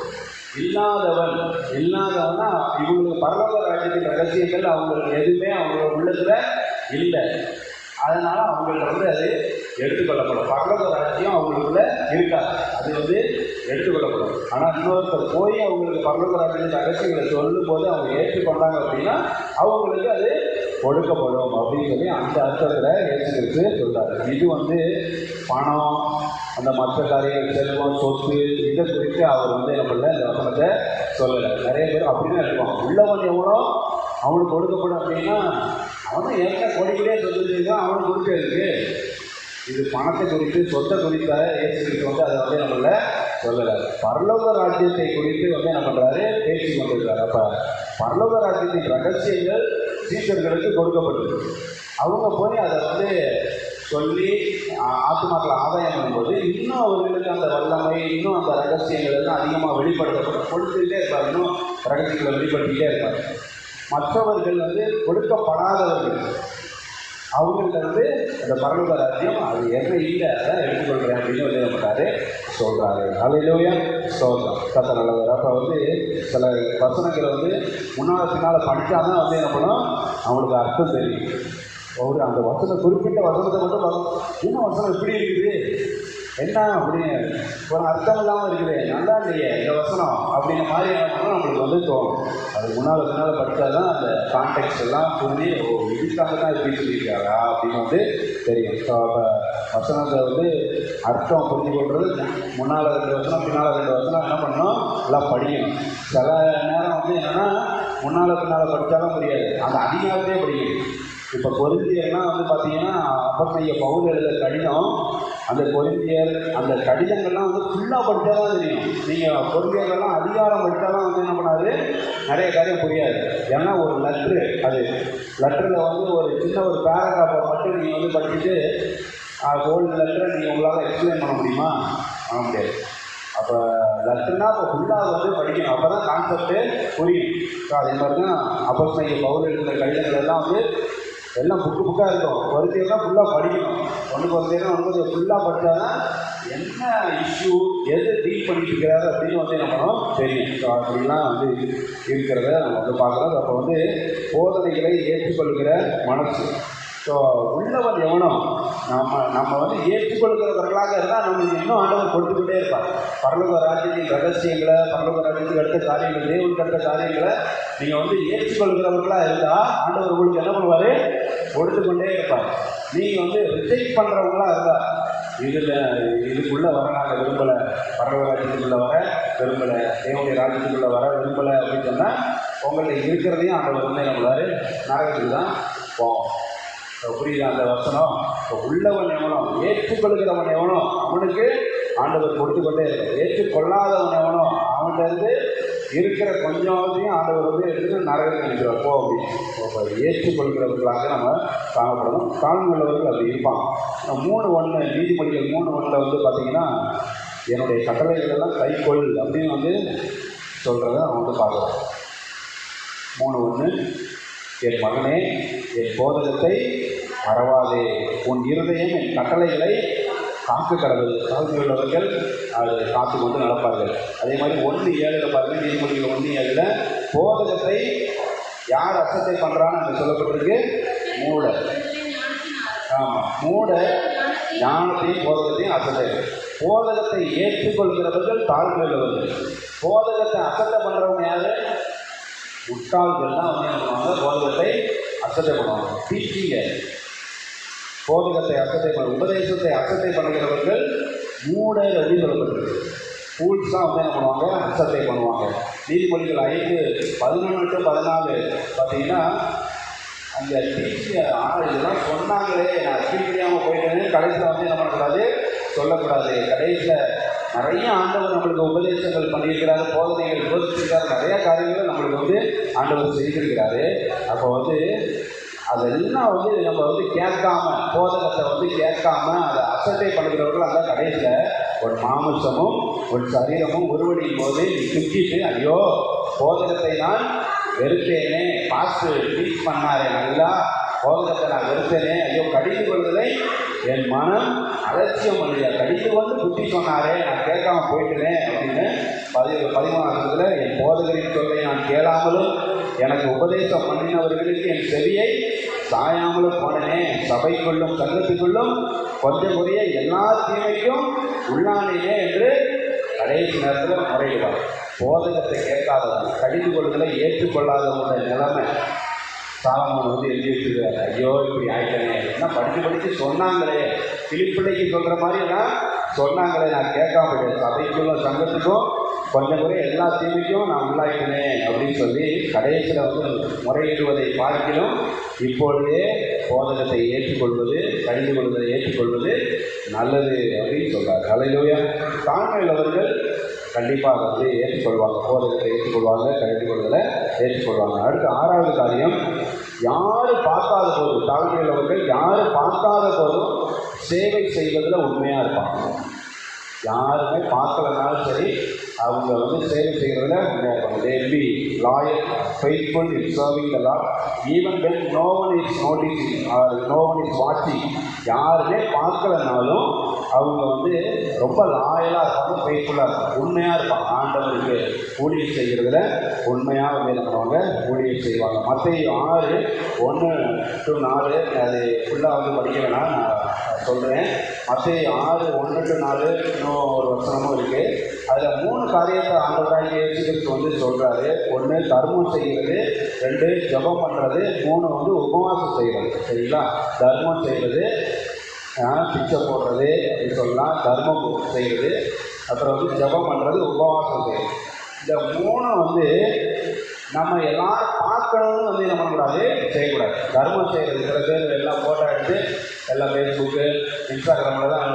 இல்லாதவன்னா இவங்களுக்கு பரலோக ராஜ்யத்தின் ரகசியங்கள் அவங்களுக்கு எதுவுமே அவங்களோட உள்ளத்தில் இல்லை. அதனால் அவங்கள்ட்ட வந்து அது எடுத்துக்கொள்ளப்படும். பரலோக ராஜ்யம் அவங்களுக்குள்ள இருக்காது, அது வந்து எடுத்துக்கொள்ளப்படும். ஆனால் இன்னொருத்தர் போய் அவங்களுக்கு பரலோக ராஜ்யத்தின் ரகசியங்களை சொல்லும் போது அவங்க ஏற்றுக்கொண்டாங்க அப்படின்னா அவங்களுக்கு அது கொடுக்கப்படும் அப்படின்னு சொல்லி அந்த அர்த்தத்தில் ஏற்றுக்கிறது சொல்கிறாரு. இது வந்து பணம், அந்த மற்ற காரியங்கள், செல்வம், சொத்து, இதை குறித்து அவர் வந்து என்ன பண்ணல, இந்த வசனத்தை சொல்லலை. நிறைய பேர் அப்படின்னு இருப்பான். உள்ளவன் எவ்வளோ அவனுக்கு கொடுக்கப்படும் அப்படின்னா அவன் ஏற்க கொடிக்கிட்டே சொல்லிட்டு அவனுக்கு கொடுக்கறதுக்கு. இது பணத்தை குறித்து, சொத்தை குறித்த ஏற்றுக்கிறது வந்து அதை வந்து நம்மள சொல்லலை. பரலோக ராஜ்யத்தை குறித்து வந்து என்ன பண்ணுறாரு? பேசி கொண்டிருக்கிறார். அப்போ பரலோக ராஜ்யத்தின் ரகசியங்கள் சீஷர்களுக்கு கொடுக்கப்பட்டது. அவங்க போய் அதை வந்து சொல்லி ஆத்துமாக்களை ஆதாயம் பண்ணும்போது இன்னும் அவர்களுக்கு அந்த வல்லமை, இன்னும் அந்த ரகசியங்கள் எல்லாம் அதிகமாக வெளிப்படுத்தப்படும். கொடுத்துக்கிட்டே இருப்பார், இன்னும் ரகசியங்களை வெளிப்படுத்திக்கிட்டே இருப்பார். மற்றவர்கள் வந்து கொடுக்கப்படாதவர்கள் அவங்கள்ட்ட வந்து அந்த பரலோக ராஜ்யம் அது என்ன இல்லை, அதான் எடுத்துக்கொள்கிறேன் அப்படின்னு வந்து என்ன பண்ணுறாரு? சொல்கிறாரு. அல்லேலூயா, ஸ்தோத்திரம். கர்த்தர் நல்லவர். அப்போ வந்து சில வசனங்களை வந்து முன்னால் பின்னால் படித்தா தான் வந்து என்ன பண்ணும், அவங்களுக்கு அர்த்தம் தெரியும். அந்த வசனம் குறிப்பிட்ட வசனத்தை மட்டும் பார்க்கணும். என்ன வசனம் இப்படி இருக்குது, என்ன அப்படின்னு ஒரு அர்த்தம் இல்லாமல் இருக்குது, நல்லா இல்லையே இந்த வசனம் அப்படின்ற மாதிரி என்ன பண்ணணும் நம்மளுக்கு வந்து தோணும். அது முன்னால் படித்தா தான் அந்த கான்டெக்ட் எல்லாம் புரிஞ்சு இதுக்காக தான் இப்படி சொல்லியிருக்காரா அப்படின்னு வந்து தெரியும். ஸோ அப்போ வசனத்தை வந்து அர்த்தம் புரிஞ்சு கொள்வது முன்னால் 2 வசனம் பின்னால் 2 வசனம் என்ன பண்ணணும், எல்லாம் படிக்கணும். சில நேரம் வந்து என்னென்னா முன்னால் பின்னால் படித்தாலும் முடியாது, அந்த அதிகாரத்தையே படிக்கணும். இப்போ கொரிந்தியர்லாம் வந்து பார்த்தீங்கன்னா அப்போஸ்தலனாகிய பவுல் எழுத கடிதம், அந்த கொரிந்தியர் அந்த கடிதங்கள்லாம் வந்து ஃபுல்லாக படித்தா தான் தெரியும். நீங்கள் கொரிந்தியர்கள்லாம் அதிகாரம் படித்தாலாம் வந்து என்ன பண்ணாது, நிறைய காரியம் புரியாது. ஏன்னா ஒரு லெட்ரு, அது லெட்டரில் வந்து ஒரு சின்ன ஒரு பேராகிராஃபை மட்டும் நீங்கள் வந்து படிச்சுட்டு கோல்டு லெட்டரை நீங்கள் உங்களால் எக்ஸ்பிளைன் பண்ண முடியுமா? பண்ண முடியாது. அப்போ லெட்டர்னா இப்போ ஃபுல்லாக வந்து படிக்கணும், அப்போ தான் கான்செப்ட்டு புரியும். ஸோ அதே மாதிரி தான் அப்போஸ்தலனாகிய பவுல் எழுதுகிற கடிதங்கள் எல்லாம் வந்து எல்லாம் புக்காக இருக்கும். கொரிந்தியர்லாம் ஃபுல்லாக படிக்கணும். ஒன்றுக்கு ஒன்று ஃபுல்லாக படித்தா தான் என்ன இஷ்யூ, எது டீல் பண்ணிட்டு இருக்கிறாரு அப்படின்னு வந்து என்ன பண்ணணும் தெரியும். ஸோ அப்படிலாம் வந்து இருக்கிறத நம்ம வந்து பார்க்குறோம். அப்போ வந்து போதனைகளை ஏற்றுக்கொள்கிற மனசு. ஸோ உள்ளவன் எவனோ நம்ம வந்து ஏற்றுக்கொள்கிறவர்களாக இருந்தால் நம்மளுக்கு இன்னும் ஆண்டவர் கொடுத்துக்கிட்டே இருப்பார். பரலோக ராஜ்யத்தின் ரகசியங்களை, பரலோக ராஜ்யத்துக்கு அடுத்த காரியங்கள், தேவனுக்கு அடுத்த காரியங்களை நீங்கள் வந்து ஏற்றுக்கொள்கிறவர்களாக இருந்தால் ஆண்டவர் உங்களுக்கு என்ன பண்ணுவார்? கொடுத்துக்கொண்டே இருப்பார். நீங்கள் வந்து ரிஜெக்ட் பண்ணுறவங்களாக இருந்தால் இதுக்குள்ளே வர நாங்கள் விரும்பலை, பரலோக ராஜ்யத்துக்குள்ளே வர விரும்பலை, தேவனுடைய ராஜ்யத்துக்குள்ளே வர விரும்பலை அப்படின்னு சொன்னால் உங்கள்கிட்ட இருக்கிறதையும் ஆண்டவர் வந்து என்ன பண்ணுவார்? நரகத்துக்கு தான் போவோம். புரியுது அந்த வசனம்? இப்போ உள்ளவன் எவனோ, ஏற்றுக்கொள்கிறவன் எவனோ அவனுக்கு ஆண்டவர் கொடுத்து கொண்டே இருக்கும். ஏற்றுக்கொள்ளாதவன் எவனோ அவன்கிட்ட இருக்கிற கொஞ்சத்தையும் ஆண்டவர் வந்து எடுத்து நரகத்துக்கு நினைக்கிறார் போ அப்படின்னு. இப்போ ஏற்றுக்கொள்கிறவர்களாக நம்ம காணப்படணும். தாழ்வுள்ளவர்கள் அப்படி இருப்பான். 3:1 நீதிமொழிகள் 3:1 வந்து பார்த்திங்கன்னா என்னுடைய கட்டளைகள் எல்லாம் கைக்கொள் அப்படின்னு வந்து சொல்கிறத நம்ம வந்து பார்க்கலாம். 3:1 என் மகனே, என் போதகத்தை மறவாதே, உன் இருதயம் என் கட்டளைகளை காக்க கடவுள் தாழ்மை உள்ளவர்கள் அது காத்து கொண்டு நடப்பார்கள். அதே மாதிரி 1:7 பாருங்கள், நீதிமொழிகள் 1:7 போதகத்தை யார் அசட்டை பண்ணுறான்னு அங்கே சொல்லப்பட்டிருக்கு? மூட. ஆமாம், மூட ஞானத்தையும் போதகத்தையும் அசட்டை. போதகத்தை ஏற்றுக்கொள்கிறவர்கள் தாழ்மை உள்ளவர்கள். போதகத்தை அசட்டை பண்ணுறவங்க யார்? முட்டாள்கள் தான் வந்து என்ன பண்ணுவாங்க? போதகத்தை அசட்டை பண்ணுவாங்க. டீச்சிங்க போதகத்தை அசட்டை பண்ண, உபதேசத்தை அசட்டை பண்ணுகிறவர்கள் மூடர் அப்படின்னு சொல்லப்பட்டிருக்கு. ஃபூல்ஸ் தான் வந்து என்ன பண்ணுவாங்க? அசட்டை பண்ணுவாங்க. நீதிமொழிகள் 5:11-14 பார்த்தீங்கன்னா அந்த டீச்சர் இதெல்லாம் சொன்னாங்களே, நான் கீழ்ப்படியாமல் போயிட்டேன்னு கடைசியில் வந்து என்ன பண்ணக்கூடாது? சொல்லக்கூடாது. கடைசியில் நிறைய ஆண்டவர் நம்மளுக்கு உபதேசங்கள் பண்ணியிருக்கிறாரு, போதனைகள் போதிச்சிருக்காரு, நிறையா காரியங்களை நம்மளுக்கு வந்து ஆண்டவர் செய்திருக்கிறாரு. அப்போ வந்து அதெல்லாம் வந்து நம்ம வந்து கேட்காம, போதகத்தை வந்து கேட்காம அதை அசட்டை பண்ணுகிறவர்கள் அந்த கடைசியில் ஒரு மாமிசமும் ஒரு சரீரமும் உருவடியும் போது நீ துக்கிட்டு, ஐயோ போதகத்தை நான் வெறுத்தேனே, பாஸ்டர் டீச் பண்ணாரே நல்லா, போதகத்தை நான் வெறுத்தேனே, ஐயோ கடிந்து கொள்வதை என் மனம் அலட்சியம் பண்ணியா, கடிந்து வந்து புத்தி சொன்னாரே நான் கேட்காம போயிட்டேனே அப்படின்னு 13 என் போதகரின் சொல்லை நான் கேளாமலும் எனக்கு உபதேசம் பண்ணினவர்களுக்கு என் செவியை சாயாமலும் போனனே, சபைக்குள்ளும் சங்கத்துக்குள்ளும் கொஞ்சம் குறைய எல்லா தீமைக்கும் உள்ளானேனே என்று கடைசி நேரத்தில் முறையிடுவார். போதகத்தை கேட்காதவங்க, கடிந்து கொள்வதை ஏற்றுக்கொள்ளாதவங்க நிலைமை சாலமோன் வந்து எழுதி வச்சுருக்காரு. ஐயோ இப்படி ஆயிட்டனே, என்ன படித்து சொன்னாங்களே, கிளிப்பிள்ளைக்கு சொல்கிற மாதிரி எல்லாம் சொன்னாங்களே, நான் கேட்காம போயிட்டேன், சபைக்குள்ளும் சங்கத்துக்கும் கொஞ்சம் குறை எல்லா தீமைக்கும் நான் உள்ளாயிட்டனே அப்படின்னு சொல்லி கடைசியில் வந்து முறையிடுவதை பார்க்கிலும் இப்பொழுதே போதகத்தை ஏற்றுக்கொள்வது, கடிந்து கொள்வதை ஏற்றுக்கொள்வது நல்லது அப்படின்னு சொல்கிறார். ஹல்லேலூயா. தாழ்மையுள்ளவர்கள் கண்டிப்பாக வந்து ஏற்றுக்கொள்வாங்க, போதகத்தை ஏற்றுக்கொள்வாங்க, கடிந்து கொள்வதை ஏற்றுக்கொள்வாங்க. அடுத்து 6வது காரியம், யார் பார்க்காத போதும், தாழ்மையுள்ளவர்கள் யார் பார்க்காத போதும் சேவை செய்வதில் உண்மையாக இருப்பாங்க. யாருமே பார்க்கலனாலும் சரி அவங்க வந்து சேவை செய்கிறதுல உண்மையாக இருப்பாங்க. They will be loyal, faithful in serving the Lord even when no one is noticing or no one is watching. யாருமே பார்க்கலனாலும் அவங்க வந்து ரொம்ப லாயலாக இருப்பாங்க, ஃபெய்த்ஃபுல்லாக இருப்பாங்க, உண்மையாக இருப்பாங்க. ஆண்டவருக்கு ஊழியம் செய்கிறதுல உண்மையாக வந்து என்ன பண்ணுவாங்க? ஊழியம் செய்வாங்க. மத்தேயு 6:1-4 அது ஃபுல்லாக வந்து படிக்க வேணாம், நான் சொல்கிறேன். மத்தேயு 6:1-4 இன்னும் ஒரு வசனமும் இருக்குது. அதில் 3 காரியத்தை ஆண்டவராகிய இயேசு கிறிஸ்து வந்து சொல்கிறாரு. 1 தர்மம் செய்கிறது, 2 ஜெபம் பண்ணுறது, 3 வந்து உபவாசம் செய்கிறது. சரிங்களா? தர்மம் செய்கிறது, பிச்சை போடுறது அப்படின்னு சொல்லலாம், தர்மம் செய்கிறது, அப்புறம் வந்து ஜெபம் பண்ணுறது, உபவாசம் செய்கிறது. இந்த 3 வந்து நம்ம எல்லாரும் பார்க்கணும்னு வந்து என்ன பண்ணக்கூடாது? செய்யக்கூடாது. தர்மம் செய்கிறது, சில பேர் எல்லாம் ஃபோட்டோ எடுத்து எல்லாம் ஃபேஸ்புக்கு இன்ஸ்டாகிராமில் தான்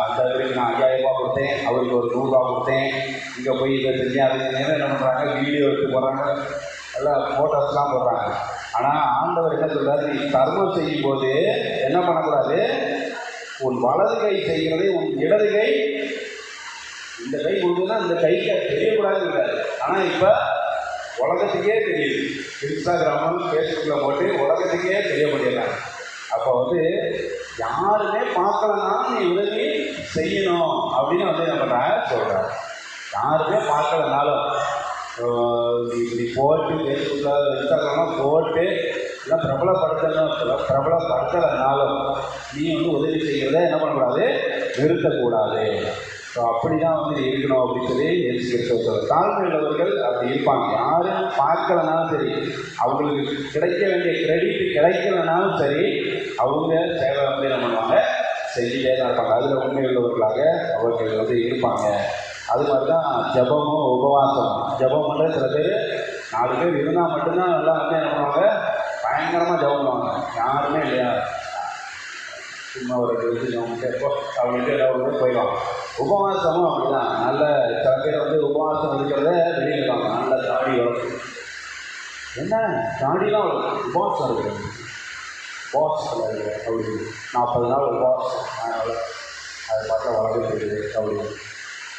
இந்த வரைக்கும் நான் 5000 ரூபா கொடுத்தேன், அவருக்கு ஒரு 100 ரூபா கொடுத்தேன், இங்கே போய் இதை செஞ்சேன், அது என்ன பண்ணுறாங்க? வீடியோ எடுத்து போடுறாங்க, எல்லாம் ஃபோட்டோஸ்லாம் போடுறாங்க. ஆனால் ஆண்டவர் என்ன சொல்கிறாரு? நீ தர்மம் செய்யும்போது என்ன பண்ணக்கூடாது? உன் வலது கை செய்கிறதை உன் இடது கை, இந்த கை கொடுக்குதுன்னா இந்த கைக்கு தெரியக்கூடாதுன்னு இருக்காது. ஆனால் இப்போ உலகத்துக்கே தெரியுது, இன்ஸ்டாகிராமும் ஃபேஸ்புக்கில் போட்டு உலகத்துக்கே தெரியப்படுகிறாங்க. அப்போ வந்து யாருமே பார்க்கலனாலும் நீ உதவி செய்யணும் அப்படின்னு வந்து என்ன பண்ணுறாங்க? சொல்கிறாங்க. யாருமே பார்க்கலனாலும் இப்படி போட்டு ஃபேஸ்புக்கில் இன்ஸ்டாகிராமாக போட்டு எல்லாம் பிரபலப்படுத்தலைனாலும் நீ வந்து உதவி செய்கிறத என்ன பண்ணக்கூடாது? நிறுத்தக்கூடாது. ஸோ அப்படி தான் வந்து இருக்கணும் அப்படின்னு சொல்லி இயேசு கிறிஸ்து. தாழ்மையுள்ளவர்கள் அப்படி இருப்பாங்க. யாரும் பார்க்கலனாலும் சரி, அவங்களுக்கு கிடைக்க வேண்டிய கிரெடிட் கிடைக்கலனாலும் சரி, அவங்க சேவை வந்து என்ன பண்ணுவாங்க? செஞ்சுட்டே தான் இருப்பாங்க. அதில் உண்மையுள்ளவர்களாக அவர்கள் வந்து இருப்பாங்க. அது மாதிரி தான் ஜெபமும் உபவாசம். ஜெபம் பண்ணுறது சில பேர் 4 பேர் இருந்தால் மட்டும்தான் எல்லாம் வந்து என்ன பண்ணுவாங்க? பயங்கரமாக ஜெபம் பண்ணுவாங்க. யாருமே இல்லையா, சும்மா ஒரு ஜெபம் எப்போ அவங்களுக்கு ஏதாவது போயிடுவாங்க. உபவாசமும் அப்படிதான். நல்ல சில பேர் வந்து உபவாசம் இருக்கிறத வெளியில் இருக்காங்க, நல்ல தாடி வளர்க்கும். என்ன தாடிலாம் உபவாசம் இருக்குது, பாஸ் அப்படி 40 நாள் உபவாசம், அதனால் அதை பார்த்தா வளர்க்க தெரியுது அப்படின்னு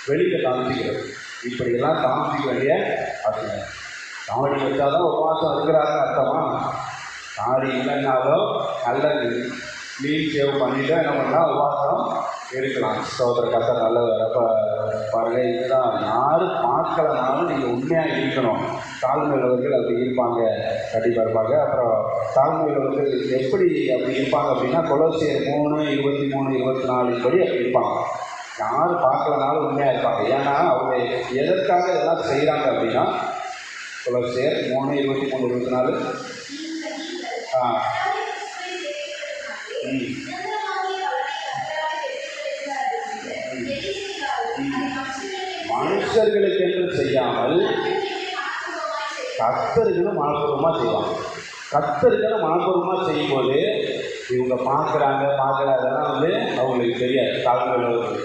வெளியில் காமிச்சிக்கிறது. இப்படியெல்லாம் காமிச்சிக்க வேண்டிய அவசியம். தாடி வச்சால் தான் உபவாசம் இருக்கிறாருன்னு அர்த்தமா? தாடி இல்லைன்னாலும் நல்ல க்ளீன் சேவ் பண்ணிவிட்டு என்ன பண்ணால் உபவாசம் இருக்கலாம். ஸ்தோத்திர கர்த்தர் நல்லவர். அப்போ பாருங்கள், இதுதான் யார் பார்க்கலனாலும் நீங்கள் உண்மையாக இருக்கணும். தாழ்மையுள்ளவர்கள் அப்படி இருப்பாங்க, கண்டிப்பாக இருப்பாங்க. அப்புறம் தாழ்மையுள்ளவர்கள் எப்படி அப்படி இருப்பாங்க அப்படின்னா, கொலோசியர் 3:23-24 படி அப்படி இருப்பாங்க. யார் பார்க்கலனாலும் உண்மையாக இருப்பாங்க. ஏன்னா அவங்க எதற்காக இதெல்லாம் செய்கிறாங்க அப்படின்னா, கொலோசியர் 3:23-24 மனுஷர்களுக்கு என்று செய்யாமல் கர்த்தருக்குன்னு மனப்பூர்வமாக செய்வாங்க. கர்த்தருக்குன்னு மனப்பூர்வமாக செய்யும்போது இவங்க பார்க்குறாங்க அதெல்லாம் அவங்களுக்கு தெரியாது. தாழ்மையுள்ளவர்கள்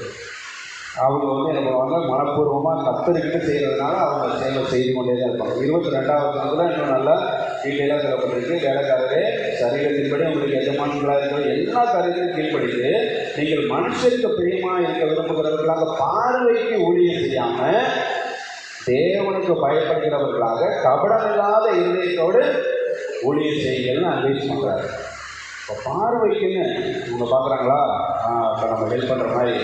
அவங்க என்ன பண்ணுவாங்க, மனப்பூர்வமாக கர்த்தருக்குன்னு செய்கிறதுனால அவங்க சேவை செய்து கொண்டே தான் இருப்பாங்க. 22வது இன்னும் நல்லா டீட்டெயிலாக சொல்லப்பட்டிருக்கு. வேலைக்காரரே சரீரத்தின்படி உங்களுக்கு எஜமான்களாக இருக்கிற எல்லா காரியத்தையும் கீழ்ப்படித்து நீங்கள் மனுஷருக்கு பிரியமாக இருக்க விரும்புகிறவர்களாக பார்வைக்கு ஊழியம் செய்யாமல் தேவனுக்கு பயப்படுகிறவர்களாக கபடமில்லாத இருதயத்தோடு ஊழியம் செய்யுங்கள்னு அட்வைஸ் பண்ணுறாரு. இப்போ பார்வைக்குன்னு இவங்க பார்க்குறாங்களா, இப்போ நம்ம ஹெல்ப் பண்ணுற மாதிரி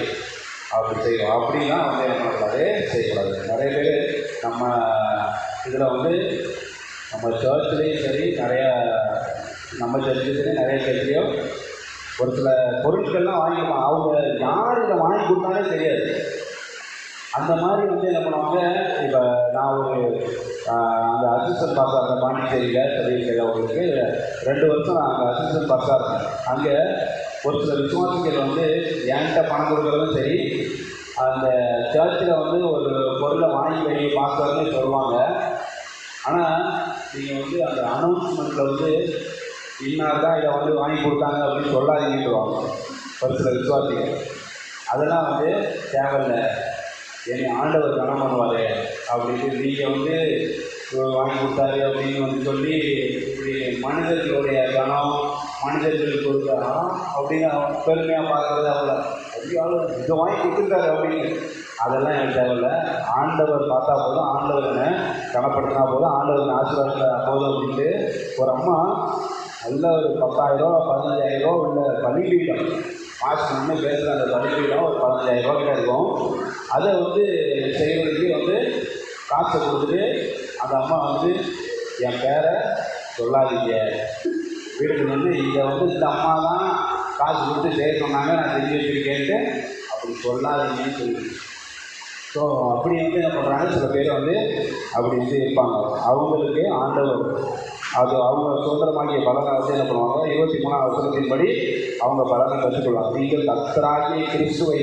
அப்படி செய்வோம். அப்படின்னா என்ன பண்ணக்கூடாது, செய்யக்கூடாது. நிறைய பேர் நம்ம இதில் நம்ம சர்ச்லேயும் சரி, நம்ம சர்ச்சுலேயும் சரி, நிறைய சர்ச்லேயும் ஒரு சில பொருட்கள்லாம் வாங்கிக்கலாம். அவங்க யார் இதை வாங்கி கொடுத்தாலே தெரியாது. அந்த மாதிரி என்ன பண்ணுவாங்க, இப்போ நான் அந்த அசிஸ்டன்ட் பாஸாக இருந்தேன் பாண்டிச்சேரியில். சரி, அவங்களுக்கு 2 வருஷம் நான் அங்கே அசிஸ்டன்ட் பாஸாக இருந்தேன். அங்கே ஒரு சில விசுவாசிகள் என்கிட்ட பணம் கொடுக்குறதும் சரி, அந்த சர்ச்சில் ஒரு பொருளை வாங்கி வை பார்க்கறதுன்னு சொல்லுவாங்க. ஆனால் நீங்கள் அந்த அனௌன்ஸ்மெண்ட்டில் இன்னார் தான் இதை வாங்கி கொடுத்தாங்க அப்படின்னு சொல்லாதீங்கன்னு சொல்லுவாங்க ஒரு சில விசுவாசிகள். அதெல்லாம் தேவையில்லை, என்னை ஆண்டவர் கனம் பண்ணுவார் அப்படின்ட்டு நீங்கள் வாங்கி கொடுத்தாரு அப்படின்னு சொல்லி இப்படி மனிதர்களுடைய கனம், மனிதர்களுக்கு கொடுத்தாராம் அப்படின்னு பெருமையாக பார்க்குறது. அவங்கள ஐயோ இதை வாங்கி கொடுத்துருக்காரு அப்படின்னு, அதெல்லாம் எனக்கு தேவையில்லை. ஆண்டவர் பார்த்தா போதும், ஆண்டவர் என்ன கனப்படுத்தினா போதும், ஆண்டவர் ஆசீர்வாதம் போதும் அப்படின்ட்டு ஒரு அம்மா நல்ல ஒரு 10,000 15,000 உள்ள பலிபீடம் மாஸ்டர்னு பேசுகிற அந்த பலிபீடம் ஒரு 15,000 கிட்ட இருக்கும். அதை செய்வதற்கு காசை கொடுத்துட்டு அந்த அம்மா என் பேரை சொல்லாதீங்க, வீட்டுக்கு இதை இந்த அம்மா தான் காசு கொடுத்து செய்ய சொன்னாங்க, நான் செஞ்சு வச்சுருக்கேன்ட்டு அப்படி சொல்லாதீங்கன்னு சொல்லி. ஸோ அப்படி என்ன பண்ணுறாங்க, சில பேர் அப்படி இருப்பாங்க. அவங்களுக்கு ஆண்டவர் அவங்க சுதந்திரமாகிய பலனை என்ன பண்ணுவாங்க, 23ஆம் வசனத்தின்படி அவங்க பலனை கற்றுக்கொள்வாங்க. நீங்கள் கர்த்தராகிய கிறிஸ்துவை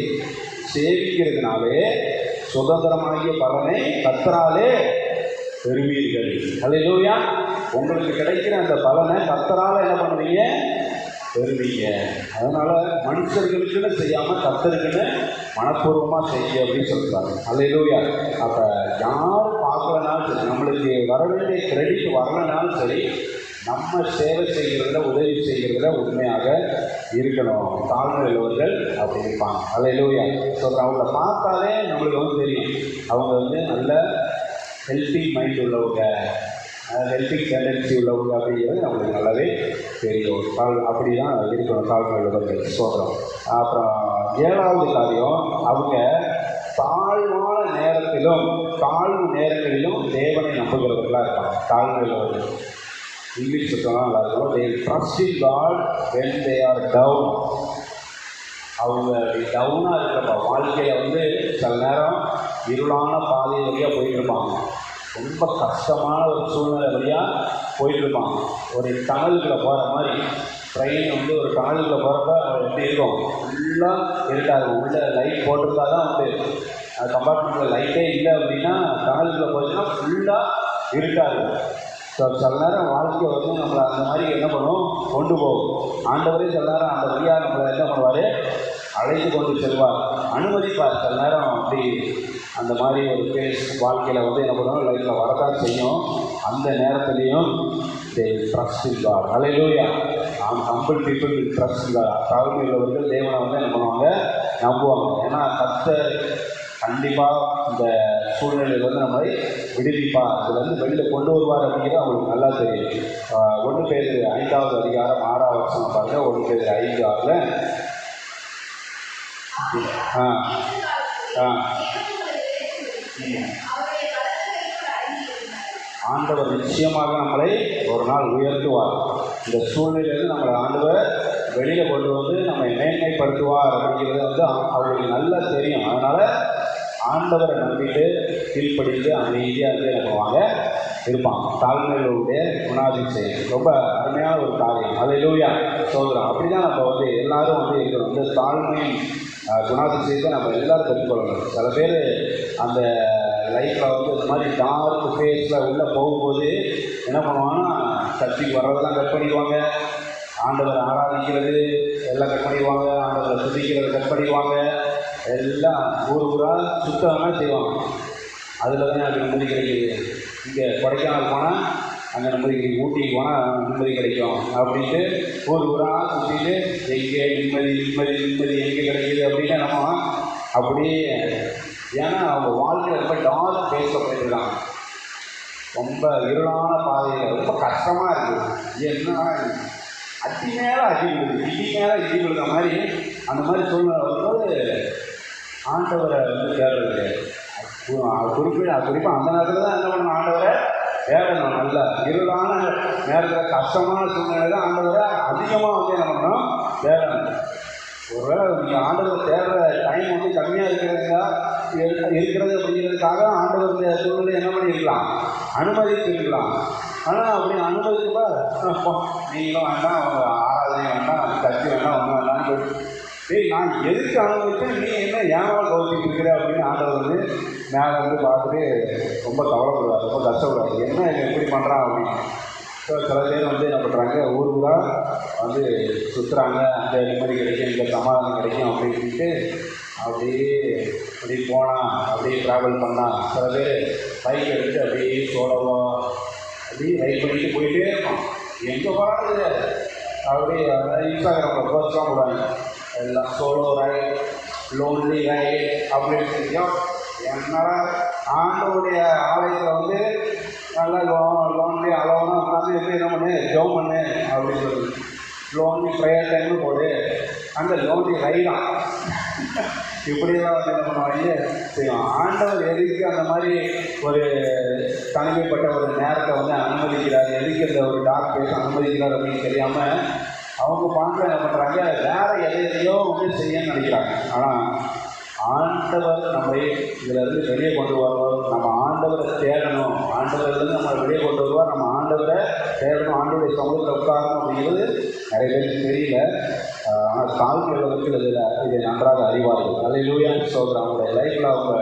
சேவிக்கிறதுனாலே சுதந்திரமாகிய பலனை கர்த்தராலே பெறுவீர்கள். அல்லேலூயா. உங்களுக்கு கிடைக்கிற அந்த பலனை கர்த்தரால் என்ன பண்ணுவீங்க, பெறுவீங்க. அதனால் மனுஷர்களுக்குன்னு செய்யாமல் கர்த்தருக்குன்னு மனப்பூர்வமாக செய்ய அப்படின்னு சொல்கிறாங்க. அல்லேலூயா. அப்போ யார் பார்க்கலனாலும் சரி, நம்மளுக்கு வர வேண்டிய கிரெடிட் வரலனாலும் சரி, நம்ம சேவை செய்கிறதுல உதவி செய்கிறதுல உண்மையாக இருக்கணும். தாழ்மை உள்ளவர்கள் அப்படி இருப்பாங்க. அல்லேலூயா. ஸோ அவங்கள பார்த்தாலே நம்மளுக்கு தெரியும் அவங்க நல்ல ஹெல்பிங் மைண்ட் உள்ளவங்க, ஹெல்பிங் டெண்டன்சி உள்ளவங்க அப்படிங்கிறது நம்மளுக்கு நல்லாவே தெரியும். அப்படி தான் இருக்கணும் தாழ்மை உள்ளவர்கள். சொல்கிறோம். அப்புறம் 7வது காரியம், அவங்க தாழ்வான நேரத்திலும் தாழ்வு நேரங்களிலும் தேவனை நம்புகிறவர்களாக இருப்பாங்க. தாழ்மை உள்ளவர்கள் இங்கிலீஷ் சொல்லலாம் நல்லா இருக்கும். they trust in God when they are down. அவங்க டவுனாக இருக்கிறப்ப வாழ்க்கையில் சில நேரம் இருளான பாதை வழியாக போயிட்டு இருப்பாங்க. ரொம்ப கஷ்டமான ஒரு சூழ்நிலை வழியாக போயிட்டுருப்பாங்க. ஒரு டனலுக்குள்ளே போகிற மாதிரி, ட்ரெயின் ஒரு டனலுக்குள்ளே போகிறப்ப எப்படி இருக்கும், ஃபுல்லாக இருட்டாது. உள்ள லைட் போட்டிருந்தா தான் கம்பார்ட்மெண்ட்டில் லைட்டே இல்லை அப்படின்னா டனலுக்குள்ளே போச்சுன்னா ஃபுல்லாக இருட்டாது. ஸோ சில நேரம் வாழ்க்கையை நம்மளை அந்த மாதிரி என்ன பண்ணுவோம், கொண்டு போகும். ஆண்டவரே சில நேரம் அந்த வழியாக நம்மளை என்ன பண்ணுவார், அழைத்து கொண்டு செல்வார், அனுமதிப்பார். சில நேரம் அப்படி அந்த மாதிரி ஒரு கேஸ் வாழ்க்கையில் என்ன பண்ணுவோம், லைஃப்பில் வரதான் செய்யும். அந்த நேரத்துலேயும் trust in God. Hallelujah. Humble people will trust in God. தாழ்மை உள்ளவர்கள் தேவனை என்ன பண்ணுவாங்க, நம்புவாங்க. ஏன்னா கர்த்தர் கண்டிப்பாக இந்த சூழ்நிலையில் நம்மளை விடுவிப்பார், அதுலேருந்து வெளியில் கொண்டு வருவார் அப்படிங்கிறது அவங்களுக்கு நல்லா தெரியும். 1 பேதுரு 5வது அதிகாரம் 6வது வசனம் பாருங்கள். 1 பேதுரு 5:6 ஆ ஆ ஆண்டவர் நிச்சயமாக நம்மளை ஒரு நாள் உயர்த்துவார். இந்த சூழ்நிலையிலிருந்து நம்மளை ஆண்டவர் வெளியில் கொண்டு வந்து நம்மை மேன்மைப்படுத்துவார் அப்படிங்கிறது வந்து அவங்களுக்கு நல்லா தெரியும். அதனால் ஆண்டவரை நம்பிட்டு கீழ்ப்படிந்து அமைதியாக இருந்து நம்ம வாங்க இருப்பாங்க. தாழ்மையுடைய குணாதிசயம் ரொம்ப அருமையான ஒரு காரியம். அல்லேலூயா சோதரம். அப்படி தான் நம்ம வந்து எல்லாரும் வந்து இருக்கிறோம். இந்த தாழ்மை குணாதிசயத்தை நம்ம எல்லோரும் கற்றுக்கொள்ளணும். சில பேர் அந்த லைஃப்பில் வந்து இந்த மாதிரி டார்க் ஃபேஸில் உள்ளே போகும்போது என்ன பண்ணுவாங்கன்னா சர்ச்சைக்கு வர்றதெல்லாம் கட் பண்ணிடுவாங்க, ஆண்டவரை ஆராதிக்கிறது எல்லாம் கட் பண்ணிடுவாங்க, ஆண்டவரை துதிக்கிறது கட் பண்ணிடுவாங்க, எல்லாம் ஊராக சுத்தமாக செய்வாங்க. அதில் தான் எனக்கு நிம்மதி கிடைக்கிது. இங்கே கொடைக்கானல் போனால் அங்கே நிம்மதி கிடைக்கும், ஊட்டிக்கு போனால் நிம்மதி கிடைக்கும் அப்படின்ட்டு ஊராக சுற்றிட்டு எங்கே நிம்மதி நிம்மதி நிம்மதி எங்கே கிடைக்கிது அப்படின்னு நம்ம அப்படியே. ஏன்னா அவங்க வாழ்க்கையில் ரொம்ப டார்க் ஃபேஸில் போயிட்டுருக்காங்க. ரொம்ப இருளான பாதையில் ரொம்ப கஷ்டமாக இருக்குது. என்ன அடி மேலே அடி விழுது, இடி மேலே இடி விழுற மாதிரி அந்த மாதிரி சூழ்நிலை வரும்போது ஆண்டவரை வந்து தேடுறது குறிப்பாக அந்த நேரத்தில் தான் என்ன பண்ணணும், ஆண்டவரை தேடணும். நல்ல இருளான நேரத்தில் கஷ்டமான சூழ்நிலை தான் ஆண்டவரை அதிகமாக வந்து என்ன பண்ணணும், தேடணும். ஒருவேளை நீங்கள் ஆண்டவரை தேடுற டைம் வந்து கம்மியாக இருக்கிறது அப்படிங்கிறதுக்காக ஆண்டவருடைய சூழ்நிலை என்ன பண்ணியிருக்கலாம், அனுமதித்திருக்கலாம். ஆனால் அப்படி அனுமதிக்கப்ப நீங்களும் வேண்டாம், அவங்க ஆராதனை வேண்டாம், கட்சி வேண்டாம், ஒன்றும் வேண்டாம்னு சொல்லிட்டு நான் எதுக்கு அனுபவித்தேன், நீ என்ன ஏமாவை கவனிச்சுட்டு இருக்கிற அப்படின்னு ஆண்டவர் வந்து மேலே வந்து பார்த்துட்டு ரொம்ப கவலைப்படுவார், ரொம்ப கஷ்டப்படுவார். என்ன எப்படி பண்ணுறான் அப்படின்னு. ஸோ சில பேர் வந்து என்ன பண்ணுறாங்க, ஊராக வந்து சுற்றுறாங்க, அந்த நிம்மதி கிடைக்கும், இந்த சமாதானம் கிடைக்கும் அப்படின்னு சொல்லிட்டு அப்படி போனால் அப்படியே ட்ராவல் பண்ணால். சில பேர் பைக் எடுத்து அப்படியே சோலோவா அப்படியே ரைட் பண்ணிட்டு போயிட்டே இருப்பான். எங்கே போகிறான்னு தெரியாது. அப்படியே இன்ஸ்டாகிராமில் போஸ்ட்லாம் போடுவாங்க, எல்லாம் சோலோ ரைட், லோன்லி ரைட் அப்படின்னு தெரியும். என்னடா ஆண்டோடைய ஆலயத்தில் வந்து நல்லா லோன்லி அலோனா உட்காந்து எப்படி என்ன பண்ணு, ஜோம் பண்ணு அப்படின்னு சொல்லி லோன்லி ப்ரேயர் டைம்னு போடு, அந்த லோன்லி ரைடான் இப்படியெல்லாம் வந்து என்ன பண்ணுவாங்க செய்வோம். ஆண்டவர் எதுக்கு அந்த மாதிரி ஒரு தனிமைப்பட்ட ஒரு நேரத்தை வந்து அனுமதிக்கிறார், எதுக்கு இந்த ஒரு டார்க் பேஸ் அனுமதிக்கிறார் அப்படின்னு தெரியாமல் அவங்க பாண்டில் என்ன பண்ணுறாங்க, வேறு எதையோ வந்து செய்யணும்னு நினைக்கிறாங்க. ஆனால் ஆண்டவர் நம்மை இதிலிருந்து வெளியே கொண்டு வருவார். நம்ம ஆண்டவரை தேடணும், ஆண்டவர்லேருந்து நம்ம வெளியே கொண்டு வருவார். நம்ம ஆண்டவரை தேடணும், ஆண்டவருடைய சமூகத்தில் உட்காரணும் அப்படிங்கிறது நிறைய பேருக்கு தெரியல. ஆனால் தாழ்மை அளவுக்கு இதை நன்றாக அறிவார்கள். அல்லேலூயா சோதரர். அவங்களுடைய லைஃப்பில் அவங்க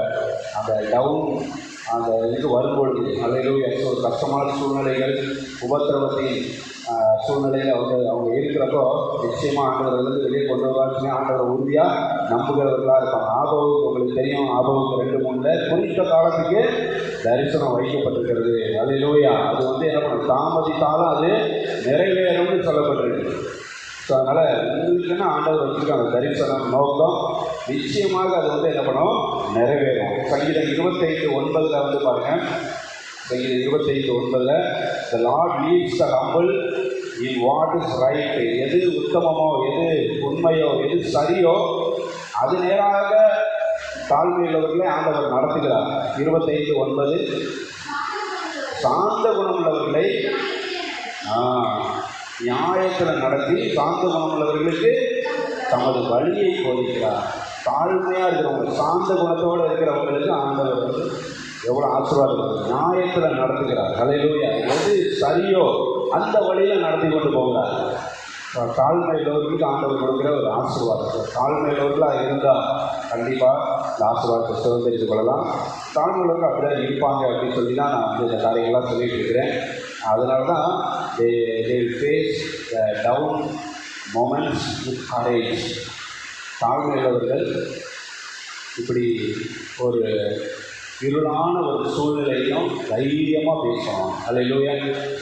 அந்த டவுன் அந்த இது வரும்பொழுது அல்லேலூயா ஒரு கஷ்டமான சூழ்நிலைகள், உபத்திரவத்தின் சூழ்நிலையில் அவங்க இருக்கிறப்போ நிச்சயமாக ஆண்டவர்லேருந்து வெளியே கொண்டு வருவாங்க. ஆண்டவரை உறுதியாக நம்புகிறவர்களாக இருப்பாங்க. ஆபவுக்கு உங்களுக்கு தெரியும், ஆபவுக்கு 2:3 குறித்த காலத்துக்கு தரிசனம் வைக்கப்பட்டிருக்கிறது. அல்லேலூயா. அது வந்து என்ன பண்ணும், தாமதித்தாலும் அது நிறைவேறும்னு சொல்லப்பட்டிருக்கு. ஸோ அதனால் உங்களுக்குன்னு ஆண்டவர் வச்சுருக்காங்க தரிசனம் நோக்கம், நிச்சயமாக அது வந்து என்ன பண்ணும், நிறைவேறும். சங்கீதம் 25:9 வந்து பாருங்கள். சங்கீதம் 25:9 The Lord leads the humble in what is right. எது உத்தமமோ, எது உண்மையோ, எது சரியோ அது நேராக தாழ்மையுள்ளவர்களை ஆண்டவர் நடத்துகிறார். 25:9 சாந்த குணமுள்ளவர்களை நியாயத்தில் நடத்தி சாந்த குணமுள்ளவர்களுக்கு தமது வழியை போதிக்கிறார். தாழ்மையாக இருக்கிறவங்க, சாந்த குணத்தோடு இருக்கிறவங்களுக்கு ஆண்டவர் வந்து எவ்வளோ ஆசீர்வாதம் நியாயத்தில் நடத்துகிறார். அல்லேலூயா. எது சரியோ அந்த வழியில் நடத்தி கொண்டு போகிறார். தாழ்மையுள்ளவர்களுக்கு ஆண்டவர் கொடுக்குற ஒரு ஆசீர்வாதம். தாழ்மையுள்ளவர்களாக இருந்தால் கண்டிப்பாக இந்த ஆசீர்வாதத்தை சுதந்திரித்து கொள்ளலாம். தாழ்மையுள்ளவர்கள் அப்படிதான் இருப்பாங்க அப்படின்னு சொல்லி தான் நான் வந்து இந்த காரியங்கள்லாம் சொல்லிகிட்டு இருக்கிறேன். அதனால தான் they face the down moments with courage. தாழ்மையுள்ளவர்கள் இப்படி ஒரு இருளான ஒரு சூழ்நிலையும் தைரியமாக பேசுவாங்க. அல்லேலூயா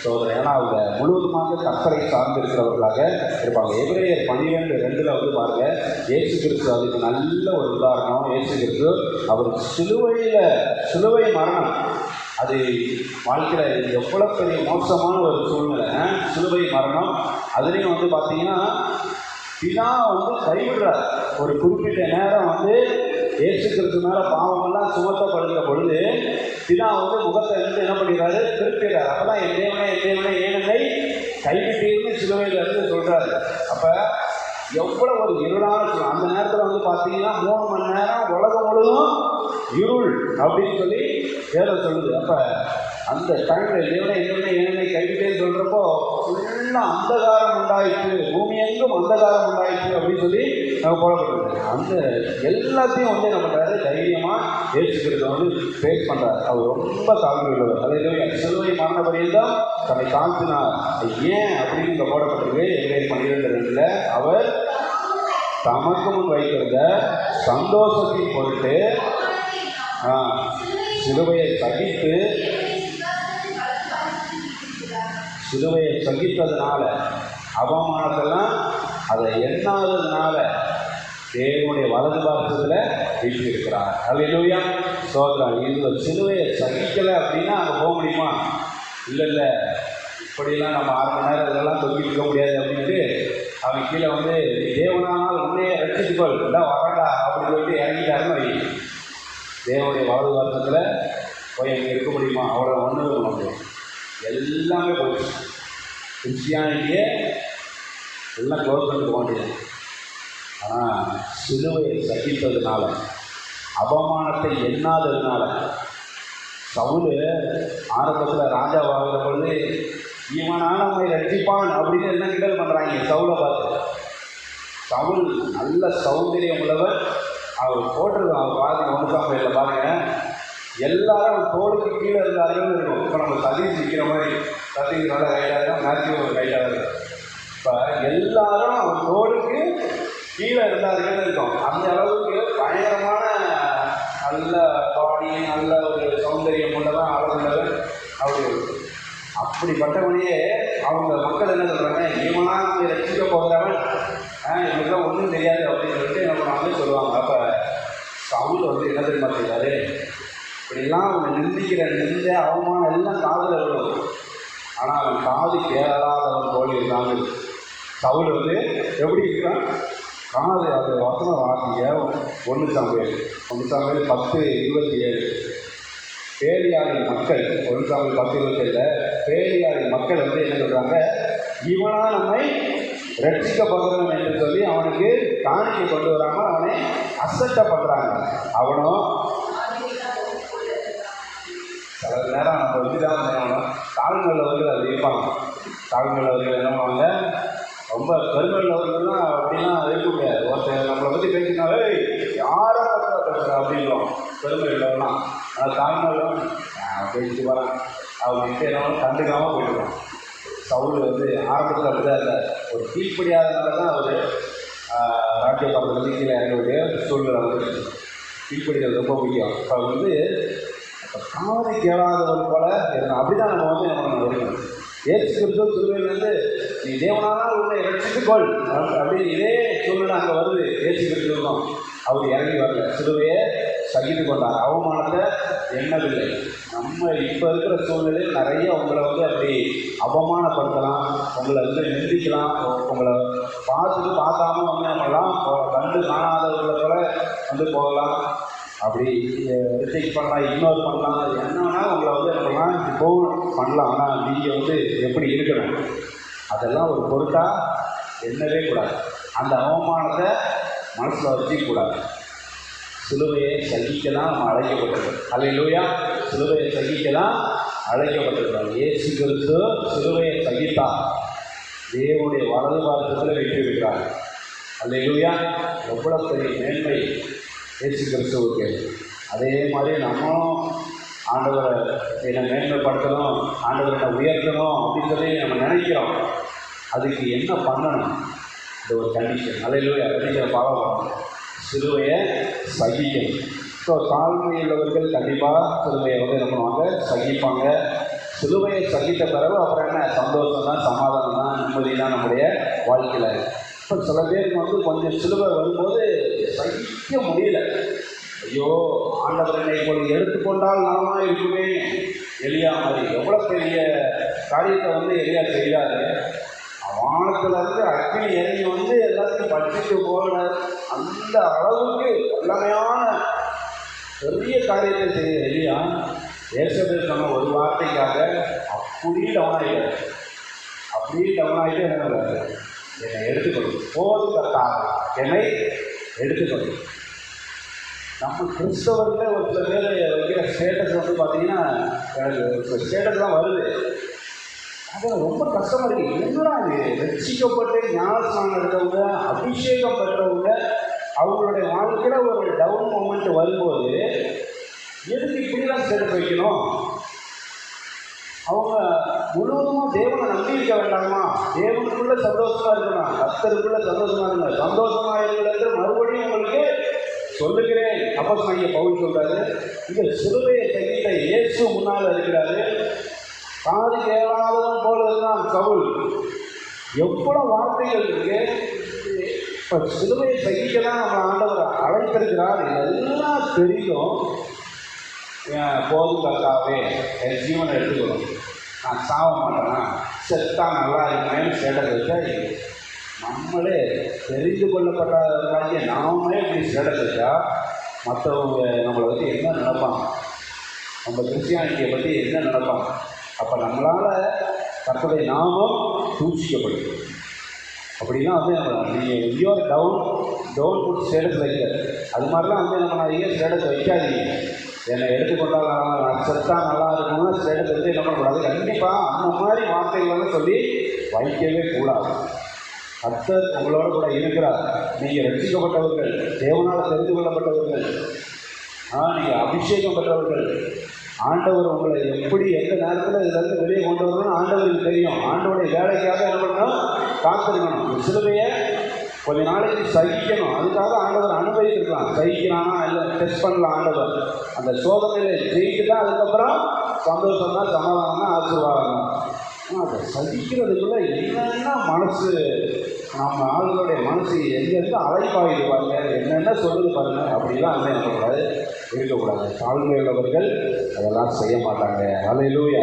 சோதரர். ஏன்னா அவங்க முழுவதுமாக கர்த்தரை சார்ந்து இருக்கிறவர்களாக இருப்பாங்க. எபிரேயர் 12:2 வந்து பாருங்கள், இயேசு கிறிஸ்து அதுக்கு நல்ல ஒரு உதாரணம். இயேசு கிறிஸ்து அவர் சிலுவை மரணம், அது வாழ்க்கையில் எவ்வளோ பெரிய மோசமான ஒரு சூழ்நிலை. சிலுவை மரணம் அதுலேயும் வந்து பார்த்தீங்கன்னா பிதா வந்து கைவிடுறார். ஒரு குறிப்பிட்ட நேரம் வந்து இயேசு கிறிஸ்து மேலே பாவமெல்லாம் சுமத்தப்படுகிற பொழுது பிதா வந்து முகத்தை வந்து என்ன பண்ணிடுறாரு, திருப்பிடுறாரு. அப்போதான் என் தேவனே ஏன் என்னை கைவிட்டீர்னு சிலுவையில் இருந்து சொல்கிறாரு. அப்போ எவ்வளோ ஒரு இருளான சொல்லும். அந்த நேரத்தில் வந்து பார்த்தீங்கன்னா 3 மணி நேரம் உலகம் முழுவதும் இருள் அப்படின்னு சொல்லி வேதம் சொல்லுது. அப்போ அந்த டைமில் தேவனை என்னை கைவிட்டேன்னு சொல்கிறப்போ ஃபுல்லாக அந்தகாரம் உண்டாயிற்று, பூமி எங்கும் அந்தகாரம் உண்டாயிற்று அப்படின்னு சொல்லி நம்ம போடப்படுது. அந்த எல்லாத்தையும் வந்து என்ன பண்ணுறாரு, தைரியமாக ஏற்றுக்கிறது வந்து ஃபேஸ் பண்ணுறாரு. அவர் ரொம்ப தாழ்வு உள்ளவர். அதே சிலுவை மரண பரியந்தம் தன்னை தாழ்த்தினார். ஏன் அப்படின்னு இங்கே போடப்பட்டிருக்கு. எங்கே 12:2 அவர் தமக்கு முன் வைத்திருந்த சந்தோஷத்தின் பொருட்டு சிலுவையை சகித்ததுனால, அவமானத்தெல்லாம் அதை எண்ணாததுனால தேவனுடைய வலது பாரத்தில் வீட்டிருக்கிறார். அல்லேலூயா, சோதரா. இதில் சிலுவையை சகிக்கலை அப்படின்னா அங்கே போக முடியுமா? இல்லை, இப்படிலாம் நம்ம 6 மணி நேரம் இதெல்லாம் தொங்கிட்டு இருக்க முடியாது அப்படின்ட்டு அவன் கீழே வந்து தேவனால் உன்னே ரட்சித்துக்கொள் இல்லை வரடா அப்படின்னு சொல்லிட்டு இறங்கிட்டாருன்னு வை. தேவனுடைய வலது பாரத்தில் போய் அங்கே இருக்க முடியுமா? அவ்வளோ ஒன்றுமே பண்ண முடியும். எல்லாமே போயிடுச்சு. கிறிஸ்டியானிட்டியே எல்லாம் க்ளோஸ் பண்ணிட்டு போக முடியாது. ஆனால் சிலுவையை சகித்ததுனால, அவமானத்தை எண்ணாததுனால, சவுல் ஆரம்பத்தில் ராஜாவாகிற பொழுது இவனான நம்மை ரட்சிப்பான் அப்படின்னு என்ன கிண்டல் பண்ணுறாங்க சவுலை பார்த்து. சவுல் நல்ல சௌந்தரியம் உள்ளவர். அவர் போட்டிருக்கோம். அவர் பாருங்க 1 பாருங்கள், எல்லாரும் தோளுக்கு கீழே இருந்தார்கள் இருக்கும். இப்போ நம்ம சதீஷ் நிற்கிற மாதிரி, சதீஷ் நல்லா ரைட்டாக இருக்கும், மேத்யூ ரைட்டாக இருக்கும். இப்போ எல்லாரும் அவர் தோளுக்கு கீழே இருந்தார்கள் இருக்கும். அந்த அளவுக்கு பயங்கரமான நல்ல பாடி, நல்ல ஒரு சௌந்தரியம் உள்ளதான் அழகுள்ளவர் அப்படி இருக்கும். அப்படிப்பட்டவனையே அவங்க மக்கள் என்ன சொல்கிறாங்க, இவனாக ரசிக்க போகிறவன், இவனுக்குலாம் ஒன்றும் தெரியாது அப்படின்னு சொல்லிட்டு என்ன பண்ணாங்க சொல்லுவாங்க. அப்போ சவுல் வந்து என்ன தெரியுமா செய்வார், இப்படிலாம் அவங்க நிந்திக்கிற அவமானம் எல்லாம் காதில் விடும். ஆனால் அவன் காது கேளாதவன் போல் இருந்தாங்க. சவுல் வந்து எப்படி இருக்கிறான், காது அது வசனம் வாசிங்க. 1 சாமுவேல் 10:27. பேலியாளின் மக்கள் 1 சாமுவேல் 10:27 பேலியாளின் மக்கள் வந்து என்ன சொல்கிறாங்க, இவனா நம்மை ரட்சிக்க போகிறவன் என்று சொல்லி அவனுக்கு காணிக்கை கொண்டு வராமல் அவனை அசட்டை பண்ணுறாங்க. அவனும் சில நேரம் நம்ம வந்துதான் செய்யணும். தாழ்நிலவர்கள் அது இருப்பாங்க. தாழ்நிலவர்கள் என்ன பண்ணுவாங்க, ரொம்ப பெருமையுள்ளவர்கள்லாம் அப்படிலாம் இருக்க முடியாது. ஒருத்தர் நம்மளை பற்றி பேசினாலே யாரை பேசுகிற அப்படின்றோம் பெருமை உள்ளவர்லாம். ஆனால் தாழ்நிலம் பேசிட்டு வரான் அவங்ககிட்ட என்ன கண்டுக்காமல் போயிடுவோம். சவுல் வந்து ஆரம்பத்தில் அப்படிதான் இல்லை. ஒரு கீழ்ப்படியாதனால தான் அவர் ராஜ்ய பக்கத்தில் கீழே இறங்கக்கூடிய சூழ்நிலை வந்து கீழ்ப்படிகள் ரொம்ப முக்கியம். இப்போ வந்து காது கேளாதவன் போல இருந்தான். அப்படி தான் நம்ம வந்து நம்ம இருக்கணும். ஏசு கிறிஸ்து சிலுவையிலிருந்து நீ தேவனானால் உன்னை ரட்சித்துக்கொள் அப்படின்னு இதே சூழ்நிலை அங்கே வருது. ஏசு கிறிஸ்துவும் அவர் இறங்கி வரல, சிலுவையை சகித்து கொண்டார், அவமானத்தை எண்ணவில்லை. நம்ம இப்போ இருக்கிற சூழ்நிலையில் நிறைய உங்களை வந்து அப்படி அவமானப்படுத்தலாம், உங்களை வந்து நிந்திக்கலாம், உங்களை பார்க்காம வந்து நம்மளாம் கண்டு காணாதவர்களை போல வந்து போகலாம், அப்படி ரிஜெக்ட் பண்ணலாம், இக்னோர் பண்ணலாம், என்ன வேணால் உங்களை வந்து நம்மளாம் இப்போ பண்ணலாம். ஆனால் நீங்கள் வந்து எப்படி இருக்கணும் அதெல்லாம் ஒரு பொருட்டாக எண்ணவே கூடாது. அந்த அவமானத்தை மனசில் வச்சுக்கூடாது. சிலுவையை சகிக்கலாம் நம்ம அழைக்கப்பட்டிருக்கோம். அல்லேலூயா, சிலுவையை சகிக்கலாம் அழைக்கப்பட்டிருக்கிறோம். இயேசு கிறிஸ்து சிலுவையை சகித்தார், தேவனுடைய வலது பாரதத்தில் வெற்றி பெற்றார். அல்லேலூயா, எவ்வளோ பெரிய மேன்மை இயேசு கிறிஸ்துவுக்கு. அதே மாதிரி நம்மளும் ஆண்டவரை என்னை மேன்மைப்படுத்தணும், ஆண்டவரை என்னை உயர்த்தணும் அப்படின்னு சொல்லி நம்ம நினைக்கிறோம். அதுக்கு என்ன பண்ணணும்? இந்த ஒரு கண்டிஷன். அல்லேலூயா, கண்டிக்கிற பாவம் சிலுவையை சகிக்கணும். ஸோ தாழ்மையுள்ளவர்கள் கண்டிப்பாக சிலுவையை வந்து என்ன பண்ணுவாங்க, சகிப்பாங்க. சிலுவையை சகித்த பிறகு அப்புறம் என்ன, சந்தோஷம் தான், சமாதானம் தான், நிம்மதி தான் நம்முடைய வாழ்க்கையில். இப்போ சில பேருக்கு வந்து கொஞ்சம் சிலுவை வரும்போது சகிக்க முடியல. ஐயோ, ஆண்டவர் என்னை இப்பொழுது எடுத்துக்கொண்டால் நலமாக இருக்குமே. எலியா மாதிரி எவ்வளோ பெரிய காரியத்தை வந்து எலியா செய்தாரு. அவன் வானத்திலிருந்து அக்னி இறங்கி வந்து எல்லாத்தையும் படிச்சுட்டு போகிற அந்த அளவுக்கு வல்லமையான பெரிய காரியத்தை செய்ய எலியா ஏசபேல் சொன்ன ஒரு வார்த்தைக்காக அப்படியே டவுன் ஆகிட்டார். அப்படியே டவுன் ஆகிட்டு என்ன, என்னை எடுத்துக்கொள்ளும், போதும் கர்த்தாவே என்னை எடுத்துக்கொள்ளும். நம்ம கிறிஸ்தவர்களே ஒரு சில பேர் வைக்கிற ஸ்டேட்டஸ் வந்து பார்த்தீங்கன்னா, எனக்கு இப்போ ஸ்டேட்டஸ் தான் வருது, அது ரொம்ப கஷ்டமாக இருக்குது. என்னடா இது, ரட்சிக்கப்பட்டு ஞானஸ்நானம் எடுத்தவங்க, அபிஷேகம் பெற்றவங்க, அவங்களுடைய வாழ்க்கையில் ஒரு டவுன் மூமெண்ட் வரும்போது எதுக்கு இப்படிலாம் ஸ்டேட்டஸ் வைக்கணும்? அவங்க முழுவதுமாக தேவனை நம்பி இருக்க வேண்டாமா? தேவனுக்குள்ள சந்தோஷமாக இருக்கணும், கர்த்தருக்குள்ள சந்தோஷமாக இருங்க. சந்தோஷமாக இருக்கிறது மறுபடியும் உங்களுக்கு சொல்லுகிறேன். அப்போஸ்தலனாகிய பவுல் சொல்றாரு, இந்த சிலுவையை சகித்த இயேசு முன்னால் இருக்கிறாரு, காது கேளாதவன் போல இருந்தான் சவுல். எவ்வளோ வார்த்தைகள் இருக்கு. இப்போ சிலுவையை சகிக்கலாம் நம்ம ஆண்டவர் அழைத்திருக்கிறார், இதெல்லாம் தெரியும். போதும் கர்த்தாவே என் ஜீவனை எடுத்துக்கணும், நான் சாக மாட்டேன்னா, செத்தா நல்லா இருக்கேன்னு ஸ்டேட்டஸ் வச்சா நம்மளே தெரிந்து கொள்ளப்பட்டவர்களாகிய நாமே இப்படி ஸ்டேட்டஸ் வச்சா மற்றவங்க நம்மளை பற்றி என்ன நினைப்பாங்க, நம்ம கிறிஸ்டியானிட்டியை பற்றி என்ன நினைப்பாங்க? அப்போ நம்மளால் கர்த்தருடைய நாமம் தூஷிக்கப்படும். அப்படின்னா வந்து நம்ம நீங்கள் எங்கேயோ டவுன் புட் ஸ்டேட்டஸ் வைக்க, அது மாதிரிலாம் வந்து நம்ம நிறைய ஸ்டேட்டஸ் வைக்காதீங்க. என்னை எடுத்துக்கொண்டால் நான் செத்தா நல்லா இருக்கணும்னா ஸ்டேட்டஸ் வந்து என்ன பண்ணக்கூடாது. கண்டிப்பாக அந்த மாதிரி வார்த்தைகள்லாம் சொல்லி வைக்கவே கூடாது. கர்த்தர் உங்களோட கூட இருக்கிறார். நீங்கள் ரட்சிக்கப்பட்டவர்கள், தேவனால் தெரிந்து கொள்ளப்பட்டவர்கள், நீங்கள் அபிஷேகம் பெற்றவர்கள். ஆண்டவர் உங்களை எப்படி எந்த நேரத்தில் இதிலிருந்து வெளியே கொண்டு வரணும்னு ஆண்டவருக்கு தெரியும். ஆண்டவருடைய வேலைக்காக என்ன பண்ணணும், காத்திருக்கணும். சிலுவையை கொஞ்ச நாளைக்கு சகிக்கணும். அதுக்காக ஆண்டவர் அனுபவித்திருக்கலாம். சகிக்கிறானா இல்லை டெஸ்ட் பண்ணலாம் ஆண்டவர். அந்த சோதனையில் ஜெயிச்சுட்டா அதுக்கப்புறம் சந்தோஷம் தான், சமாதானம் தான், ஆசீர்வாதம் தான். ஆனால் அதை சகிக்கிறதுக்குள்ள என்னென்ன மனசு, நம்ம ஆளுகளுடைய மனசு எங்கேருந்து அழைப்பாகிட்டு பாருங்க, என்னென்ன சொல்லுது பாருங்க. அப்படிலாம் வந்து என்ன பண்ணக்கூடாது, இருக்கக்கூடாது. தாழ்மையுள்ளவர்கள் அதெல்லாம் செய்ய மாட்டாங்க. அல்லேலூயா.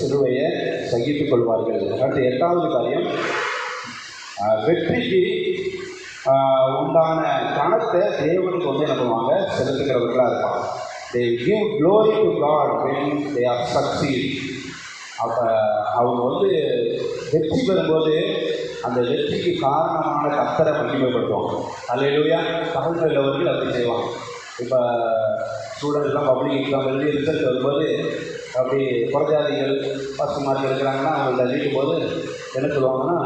சிலுவையை சகித்துக் கொள்வார்கள். அடுத்து 8வது காரியம், வெற்றிக்கு உண்டான கணத்தை தேவனுக்கு வந்து என்ன பண்ணுவாங்க, செலுத்துகிறவர்களாக இருப்பாங்க. they give glory to God when they are succeed. அப்போ அவங்க வந்து வெற்றி பெறும்போது அந்த வெற்றிக்கு காரணமான கர்த்தரை மகிமைப்படுத்துவாங்க. அல்லேலூயா. தாழ்மையுள்ளவர்கள் அப்படி செய்வாங்க. இப்போ ஸ்டூடெண்ட்ஸ்லாம் பப்ளிக் எக்ஸாம் எழுதி ரிசல்ட் வரும்போது அப்படி புறஜாதிகள் ஃபஸ்ட் மார்க் எடுக்கிறாங்கன்னா அவங்கள அறிவிக்கும் போது என்ன சொல்லுவாங்கன்னா,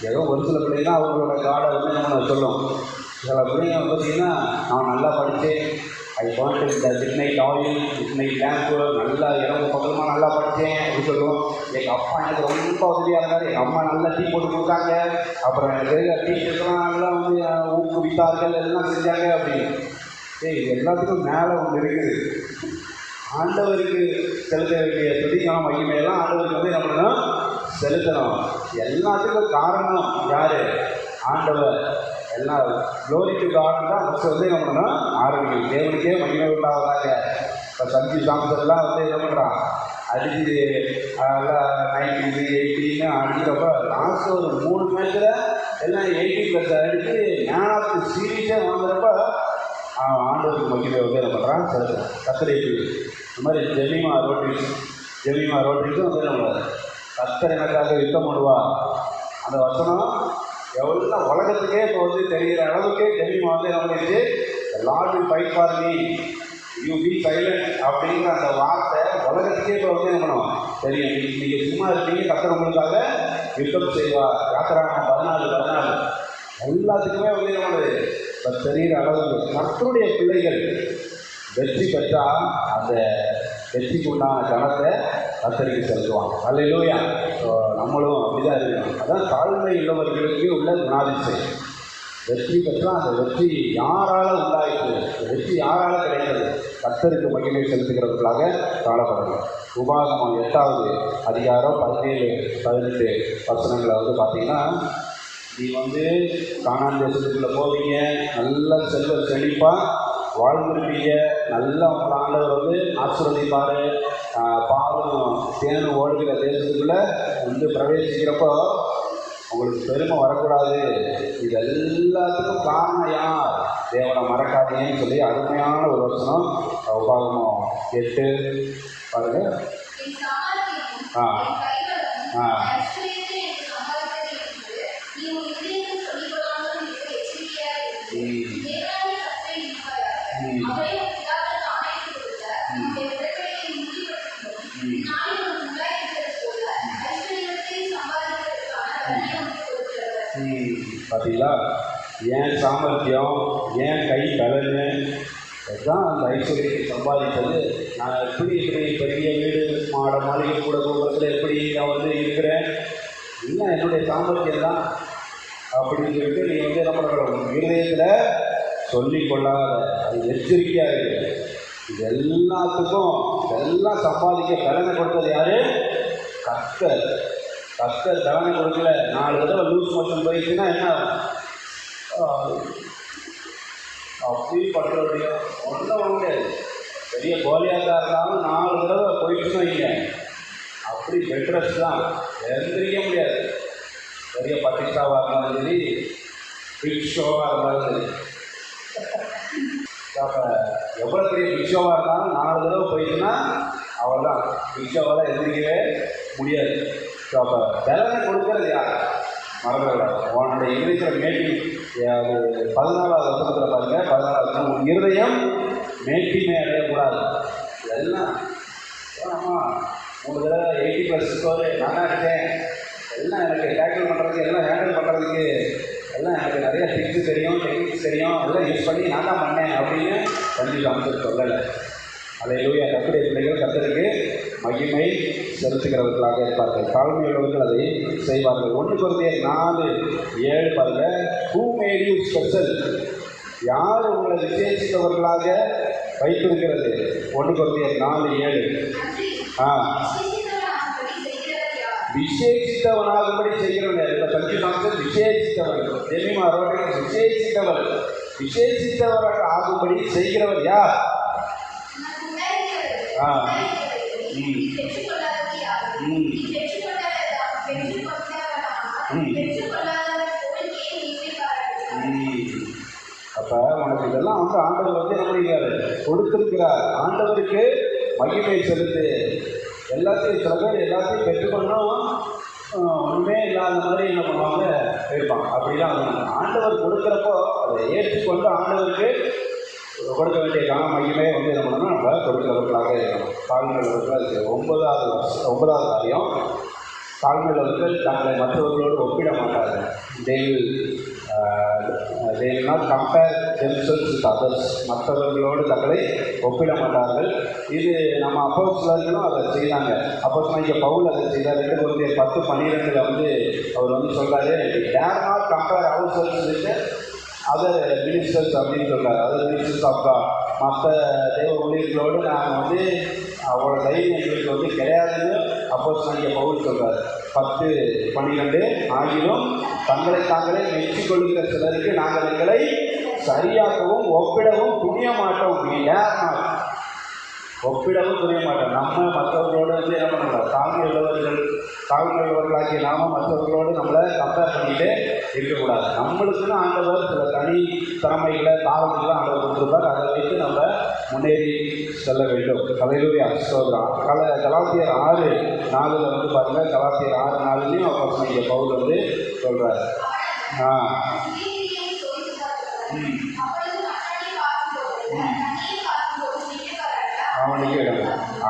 ஏதோ ஒரு சில பிள்ளைங்க அவங்களோட காடை வந்து நம்ம சொல்லுவோம். சில பிள்ளைங்க பார்த்தீங்கன்னா, நான் நல்லா படித்தேன், ஐ வாண்ட் இந்த மிட்நைட் ஆயில், மிட்நைட் லேம்ப்பு, நல்லா இரவு பக்கமாக நல்லா படித்தேன் அப்படின்னு சொல்லுவோம். எங்கள் அப்பா எனக்கு ரொம்ப உதவியாக இருந்தார், எங்கள் அம்மா நல்லா டீ போட்டு கொடுத்தாங்க, அப்புறம் எனக்கு டீச்சர்ஸ்லாம் நல்லா வந்து ஊக்குவித்தார்கள், எல்லாம் செஞ்சாங்க அப்படின்னு. இது எல்லாத்துக்கும் மேலே ஒன்று இருக்குது. ஆண்டவருக்கு செலுத்த வேண்டிய துதிக்கான மகிமையெல்லாம் ஆண்டவருக்கு வந்து என்ன பண்ணணும், செலுத்தணும். எல்லாத்துக்கும் காரணம் யார்? ஆண்டவர். எல்லாம் க்ளோரி டு காட் தான் ஃபஸ்ட்டு வந்து என்ன பண்ணணும், ஆரம்பிக்கும். தேவனுக்கே மகிமை உண்டாவதாக. இப்போ சஞ்சி சாம்சன்லாம் வந்து என்ன பண்ணுறான், அடிச்சு எல்லாம் 90, 80ன்னு அடிக்கிறப்ப லாஸ்ட்டு ஒரு 3 மேட்சில் எல்லாம் 80+ அடித்து மேன் ஆஃப் தி சீரீஸே வாங்குறப்ப ஆண்டவருக்கு மகிமை வந்து என்ன பண்ணுறான், செலுத்துறான். கர்த்தருக்கு இந்த மாதிரி ஜெமிமா ரோட்ரிஸும் வந்து நம்ம கர்த்தர் எனக்காக யுத்தம் பண்ணுவார். அந்த வசனம் எவ்வளோ உலகத்துக்கே இப்போ வந்து தெரிகிற அளவுக்கு ஜெமிமா வந்து என்ன பண்ணிடுச்சு, Lord will fight for me, you be silent அப்படிங்கிற அந்த வார்த்தை உலகத்துக்கே இப்போ வந்து என்ன பண்ணுவோம் தெரியும். நீங்கள் சும்மா இருக்கீங்க, கர்த்தர் உங்களுக்காக யுத்தம் செய்வார். யாத்திராகமம் 14 எல்லாத்துக்குமே வந்து என்ன பண்ணுது இப்போ தெரிகிற அளவுக்கு. கர்த்தருடைய பிள்ளைகள் வெற்றி பெற்றால் அந்த வெற்றிக்கு உண்டான கணத்தை கர்த்தருக்கு செலுத்துவாங்க. அல்லேலூயா. நம்மளும் அப்படிதான் இருக்கணும். அதான் தாழ்மை உள்ளவர்களுக்கு உள்ள குணாதிசயம். வெற்றி பெற்றால் அந்த வெற்றி யாரால் உண்டாயிற்று, வெற்றி யாரால் கிடைத்தது, கர்த்தருக்கு மகிமை செலுத்துகிறவர்களாக காணப்படணும். உபாகமம் 8வது அதிகாரம் 17, 18 வசனங்களை வந்து பார்த்தீங்கன்னா, நீ வந்து கானான் தேசத்துக்குள்ளே போவீங்க, நல்ல செல்வ செழிப்பாக வாழ்ந்துருப்பீங்க, நல்லா உங்கள் ஆண்டவர் வந்து ஆசீர்வதிப்பார், பாலும் தேனும் ஓடுகிற தேசத்துக்குள்ளே வந்து பிரவேசிக்கிறப்போ உங்களுக்கு பெருமை வரக்கூடாது. இது எல்லாத்துக்கும் காரணம் யார்? தேவனை மறக்காதீங்கன்னு சொல்லி அருமையான ஒரு வசனம் உபாகமம் 8 பாருங்க. ஆ ஆ பார்த்தீங்களா? ஏன் சாமர்த்தியம், ஏன் கை பலன்னு, அதுதான் அந்த ஐஸ்வர்யத்தை சம்பாதித்தது. நான் எப்படி பெரிய வீடு மாட மாளிகை கூட கோபுரத்தில் எப்படி நான் வந்து இருக்கிறேன், இல்லை என்னுடைய சாமர்த்தியம் தான் அப்படின்னு சொல்லிட்டு நீ வந்து என்ன பண்ண இருதயத்தில் சொல்லிக்கொள்ளாத. அது எச்சரிக்கையாக இருக்குது. இது எல்லாத்துக்கும் இதெல்லாம் சம்பாதிக்க பலனை கொடுத்தது யாரு? கர்த்தர். கர்த்தர் பலனை கொடுக்கல. 4 தடவை லூஸ் மோஷன் போயிடுச்சுன்னா என்ன அப்படி பண்ணுறோடைய ஒன்றும் முடியாது. பெரிய கோலியாதாக இருந்தாலும் 4 தடவை போயிட்டுன்னு வைங்க, அப்படி பெட்ரஸ் தான், எந்திரிக்க முடியாது. பெரிய பத்திரிக்காவாக இருந்தாலும் சரி, பிக் ஷோவாக இருந்தாலும் சரி, அப்போ எவ்வளோ பெரிய பிக் ஷோவாக இருந்தாலும் 4 தடவை போயிட்டுன்னா அவள் தான் பிக் ஷோவால் எந்திரிக்கவே முடியாது. ஸோ அப்போ பலனை கொடுக்கறது யார்? மறந்துவிடாது. உன்னுடைய இருதயத்தில் மேட்டி, அது 14வது வசனத்தில் பாருங்கள். 14வது உன் இருதயம் மேட்டிமை அடையக்கூடாது. இதெல்லாம் ஆமாம் 3 தடவை 80+ ஸ்கோரு நல்லா இருக்கேன், எல்லாம் எனக்கு டேக்கிள் பண்ணுறதுக்கு, எல்லாம் ஹேண்டில் பண்ணுறதுக்கு, எல்லாம் எனக்கு நிறைய டிப்ஸ் தெரியும், டெக்னிக்ஸ் தெரியும், எல்லாம் யூஸ் பண்ணி நான் தான் பண்ணேன் அப்படின்னு கண்டிப்பாக அமைச்சர் சொல்லலை. அல்லேலூயா. கர்த்தருடைய பிள்ளைகள் கர்த்தருக்கு மகிமை செலுத்துகிறவர்களாக இருப்பார்கள். தாழ்மையுள்ளவர்கள் அதை செய்வார்கள். 1 கொரிந்தியர் 4:7 பாருங்க. Who made you special? யார் உங்களை விசேஷித்தவர்களாக வைத்திருக்கிறது? 1 கொரிந்தியர் 4:7. விசேஷித்தவனாகும்படி செய்கிறவன். இப்போ சக்தி சாம்சன் விசேஷித்தவன், ஜெமிமா ரோட்டரி விசேஷித்தவர். விசேஷித்தவராக ஆகும்படி செய்கிறவர் யார்? அப்போ உனக்கு இதெல்லாம் வந்து ஆண்டவர் வந்து என்ன பண்ணிக்கிறாரு? கொடுத்திருக்கிறார். ஆண்டவருக்கு மகிமை செலுத்து. எல்லாத்தையும் சில பேர் எல்லாத்தையும் பெற்றுக்கொள்ளணும், ஒன்றுமே இல்லாத மாதிரி என்ன பண்ணுவாங்க இருப்பாங்க. அப்படிலாம் ஆண்டவர் கொடுக்குறப்போ அதை ஏற்றுக்கொண்டு ஆண்டவருக்கு கொடுக்க வேண்டிய மகிமை வந்து என்ன பண்ணணும்? நம்ம கொடுக்கிறவர்களாக இருக்கணும். தாழ்மையுள்ளவர்கள் 9வது காரியம், தாழ்மையுள்ளவர்கள் தங்களை மற்றவர்களோடு ஒப்பிட மாட்டார்கள். they will not compare themselves with others. மற்றவர்களோடு தங்களை ஒப்பிட மாட்டார்கள். இது நம்ம அப்போஸ்தலர்களும் அதை செய்தாங்க. அப்போஸ்தலனாகிய பவுல் அதை செய்தார். 2 கொரிந்தியர் 10:12 வந்து அவர் வந்து சொல்கிறாரு, dare not compare ourselves with other ministers அப்படின்னு சொல்கிறார். Other ministers of God. மற்ற தெய்வ ஊழியர்களோடு நாங்கள் வந்து அவரோட தைரியம் எங்களுக்கு வந்து கிடையாதுன்னு அப்போஸ்தலனாகிய பவுல் சொல்கிறார். 10:12 ஆகிலும் தங்களை தாங்களே மெச்சிக் கொள்கிற சிலருக்கு நாங்கள் எங்களை சரியாகவும் ஒப்பிடவும் துணிய மாட்டோம். ஒப்பிடவும் துணிய மாட்டோம். நம்ம மற்றவர்களோடு வந்து என்ன பண்ணலாம்? தாழ்மையுள்ளவர்களாகிய நாம மற்றவர்களோடு நம்மளை கம்பேர் பண்ணிட்டு இருக்கக்கூடாது. நம்மளுக்குன்னு ஆண்டவர் சில தனி திறமைகளை தாழ்மைகளை ஆண்டவர் கொடுத்துருப்பார். அதை வைத்து நம்ம முன்னேறி செல்ல வேண்டும். அல்லேலூயா. ஸ்தோத்திரம். கலாத்தியர் 6:4 வந்து பாருங்கள். கலாத்தியர் 6:4 அப்போஸ்தலனாகிய பவுல் வந்து சொல்கிறார்.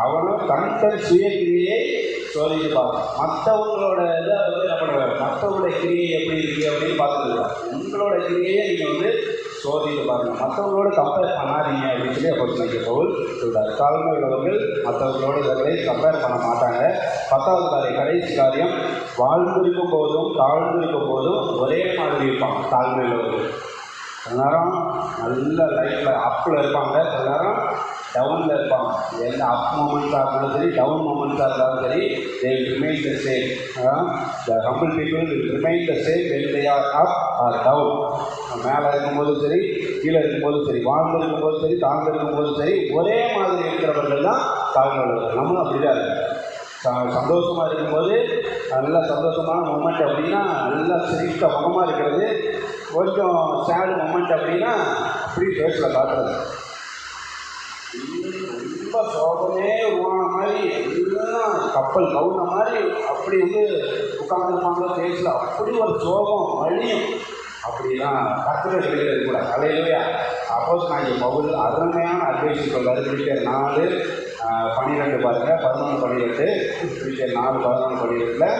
அவனும் தன் சுயக்கிரியை சோதித்து பார்க்கணும். மற்றவங்களோட இதை வந்து என்ன பண்ணுவார்? மற்றவங்களுடைய கிரியை எப்படி இருக்குது அப்படின்னு பார்த்துருக்கலாம். உங்களோட கிரியையை நீங்கள் வந்து சோதித்து பாருங்கள். மற்றவங்களோட கம்பேர் பண்ணாதீங்க அப்படின்னு சொல்லி அப்போஸ்தலனாகிய பவுல் சொல்கிறார். தாழ்மை உள்ளவர்கள் மற்றவர்களோடு இவர்களை கம்பேர் பண்ண மாட்டாங்க. 10வது காரியம், கடைசி காரியம், வாழ்ந்திருக்கும் போதும் தாழ்ந்திருக்கும் போதும் ஒரே மாதிரி இருப்பாங்க தாழ்மை உள்ளவர்கள். சில நேரம் நல்ல லைஃப்பில் அப்பில் இருப்பாங்க, சில நேரம் டவுனில் இருப்பாங்க. எந்த அப் மூமெண்ட்ஸாக இருந்தாலும் சரி, டவுன் மூமெண்ட்ஸாக இருந்தாலும் சரி, they will remain the same. The humble people will remain the same when they are up or down. மேலே இருக்கும்போதும் சரி, கீழே இருக்கும்போதும் சரி, வாழ்ந்து இருக்கும்போதும் சரி, தாழ்ந்து இருக்கும்போதும் சரி, ஒரே மாதிரி இருக்கிறவர்கள் தான் தாழ்ந்தவர்கள். நம்மளும் அப்படி தான் இருக்கும். சந்தோஷமாக இருக்கும்போது நல்லா சந்தோஷமான மொமெண்ட் அப்படின்னா நல்லா சிரித்த முகமாக இருக்கிறது. கொஞ்சம் சேடு மொமெண்ட் அப்படின்னா அப்படி ஃபேஸில் காட்டுறது. ரொம்ப சோகமே உருவான மாதிரி எல்லாம் கப்பல் கவுன மாதிரி அப்படி உட்காந்துருப்பாங்க ஃபேஸில். அப்படி ஒரு சோகம் வலியும் அப்படிலாம் கர்த்தர் சொல்லிக்கிறது கூட. அல்லேலூயா. அப்போஸ்தலனாகிய பவுல் அருமையான அட்வைஸ் சொல்றாரு. பிலிப்பியர் 4:12 பாருங்க. 11:12. பிலிப்பியர் 4:11-12.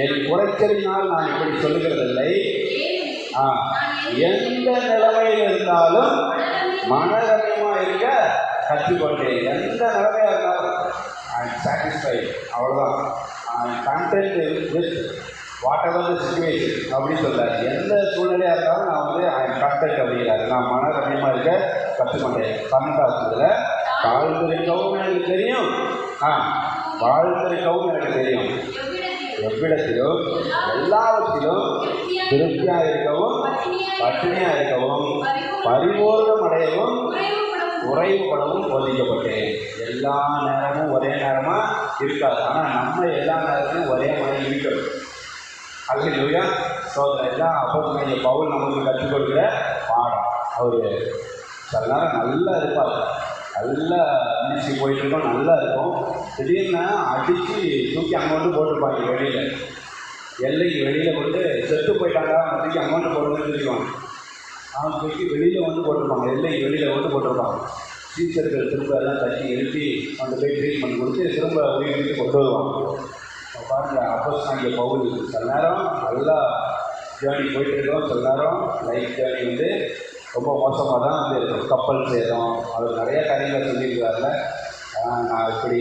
என் குறைச்சலினால் நான் இப்படி சொல்லுகிறதில்லை, எந்த நிலைமையில் இருந்தாலும் மனரம்யமாக இருக்க கற்றுக்கொண்டேன். எந்த நிலைமையாக இருந்தாலும் ஐ எம் சாட்டிஸ்ஃபைட். அவ்வளோதான். I am content with whatever the situation அப்படின்னு சொல்கிறார். எந்த சூழ்நிலையாக இருந்தாலும் நான் ஐ எம் கண்டென்ட் அப்படிங்கிறாரு. நான் மனரம்யமாக இருக்க கற்றுக்கொண்டேன். 12வது வாழ்ந்திருக்கவும் எனக்கு தெரியும், வாழ்ந்திருக்கவும் எனக்கு தெரியும், எவ்விடத்திலும் எல்லாவற்றிலும் திருப்தியாக இருக்கவும் பட்டினியாக இருக்கவும் பரிபூர்ணம் அடையவும் குறைவுபடவும் போதிக்கப்பட்டேன். எல்லா நேரமும் ஒரே நேரமாக இருக்காது. ஆனால் நம்ம எல்லா நேரமும் ஒரே மாதிரி இருக்கணும். அல்லேலூயா. ஸோ இதெல்லாம் அப்போஸ்தலனாகிய பவுல் நமக்கு கற்றுக் கொடுக்குற பாடம். அவர் சில நேரம் நல்லா இருப்பார், நல்லா மினிஸ்ட்ரி போயிட்டுருக்கோம், நல்லா இருக்கும். திடீர்னு அடித்து தூக்கி அமௌண்ட்டு போட்டிருப்பாங்க வெளியில், எல்லைக்கு வெளியில் கொண்டு செத்து போயிட்டாங்க தூக்கி அமௌண்ட்டு போடுறதுன்னு தெரியும். அவன் தூக்கி வெளியில் போட்டிருப்பாங்க, எல்லைக்கு வெளியில் போட்டிருப்பாங்க. டீச்சர்கள் திரும்ப எல்லாம் தட்டி எழுப்பி கொண்டு போய் ட்ரீட்மெண்ட் கொடுத்து திரும்ப உயிர் கொண்டு வருவாங்க. பாருங்கள், அப்போஸ்தலனாகிய பவுல் சில நேரம் நல்லா ஜேர்னி போயிட்டுருக்கோம், சில நேரம் லைஃப் ஜேர்னி ரொம்ப மோசமாக தான் இருக்கும். கப்பல் சேதம், அவர் நிறைய காரியங்களை சொல்லியிருக்கிறார்ல. நான் இப்படி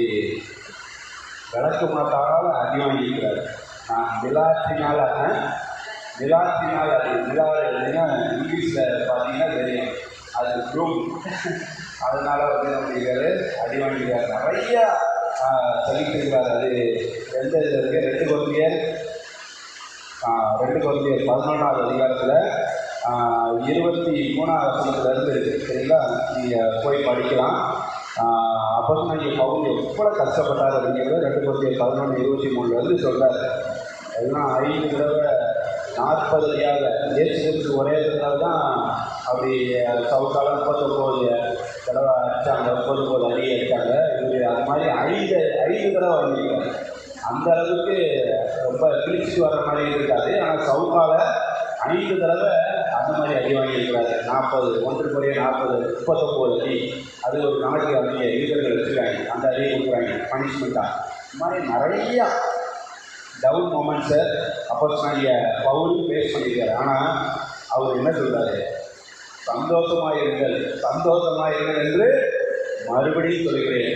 விளக்கு மாட்டால் அடி வாங்கியிருக்கிறார். நான் மிலாற்றினால் அது மிலா இங்கிலீஷில் பார்த்தீங்கன்னா தெரியும், அது ப்ரூம். அதனால் என்ன பண்ணியிருக்காரு, அடி வாங்கியிருக்காரு. நிறையா சொல்லிட்டு இருக்கிறார். அது எந்த இதில் இருக்குது? 2 கொரிந்தியர் 11வது அதிகாரத்தில் 23வது வசனத்துலேருந்து இருக்குது. சரிங்களா? நீங்கள் போய் படிக்கலாம். அப்போஸ்தலனாகிய பவுல் எவ்வளோ கஷ்டப்பட்டார் அப்படிங்கிறத 2 கொரிந்தியர் 11:23 சொல்கிறார். எல்லாம் 5 தடவை 40 அடியாக இயேசு கிறிஸ்து ஒரே தடவை தான் அப்படி சவுக்கால 39 தடவை அடித்தாங்க, 39 அடி அடித்தாங்க. இவர் அது மாதிரி 5 தடவை வாங்கியிருக்காங்க. அந்த அளவுக்கு ரொம்ப கிழிச்சிட்டு வர மாதிரி இருக்காது. ஆனால் சவுக்கால 5 தடவை அந்த மாதிரி அடி வாங்கியிருக்கிறாரு. 1 குறைய 39 அடி. அது ஒரு கணக்கு அவங்க யூதர்கள் வச்சுருக்காங்க. அந்த அடியை கொடுக்குறாங்க பனிஷ்மெண்ட்டாக. இந்த மாதிரி நிறையா டவுன் மொமெண்ட்ஸை அப்போஸ்தலனாகிய பவுல் ஃபேஸ் பண்ணியிருக்காரு. ஆனால் அவர் என்ன சொல்கிறாரு? சந்தோஷமாக இருங்கள் என்று மறுபடியும் சொல்கிறேன்.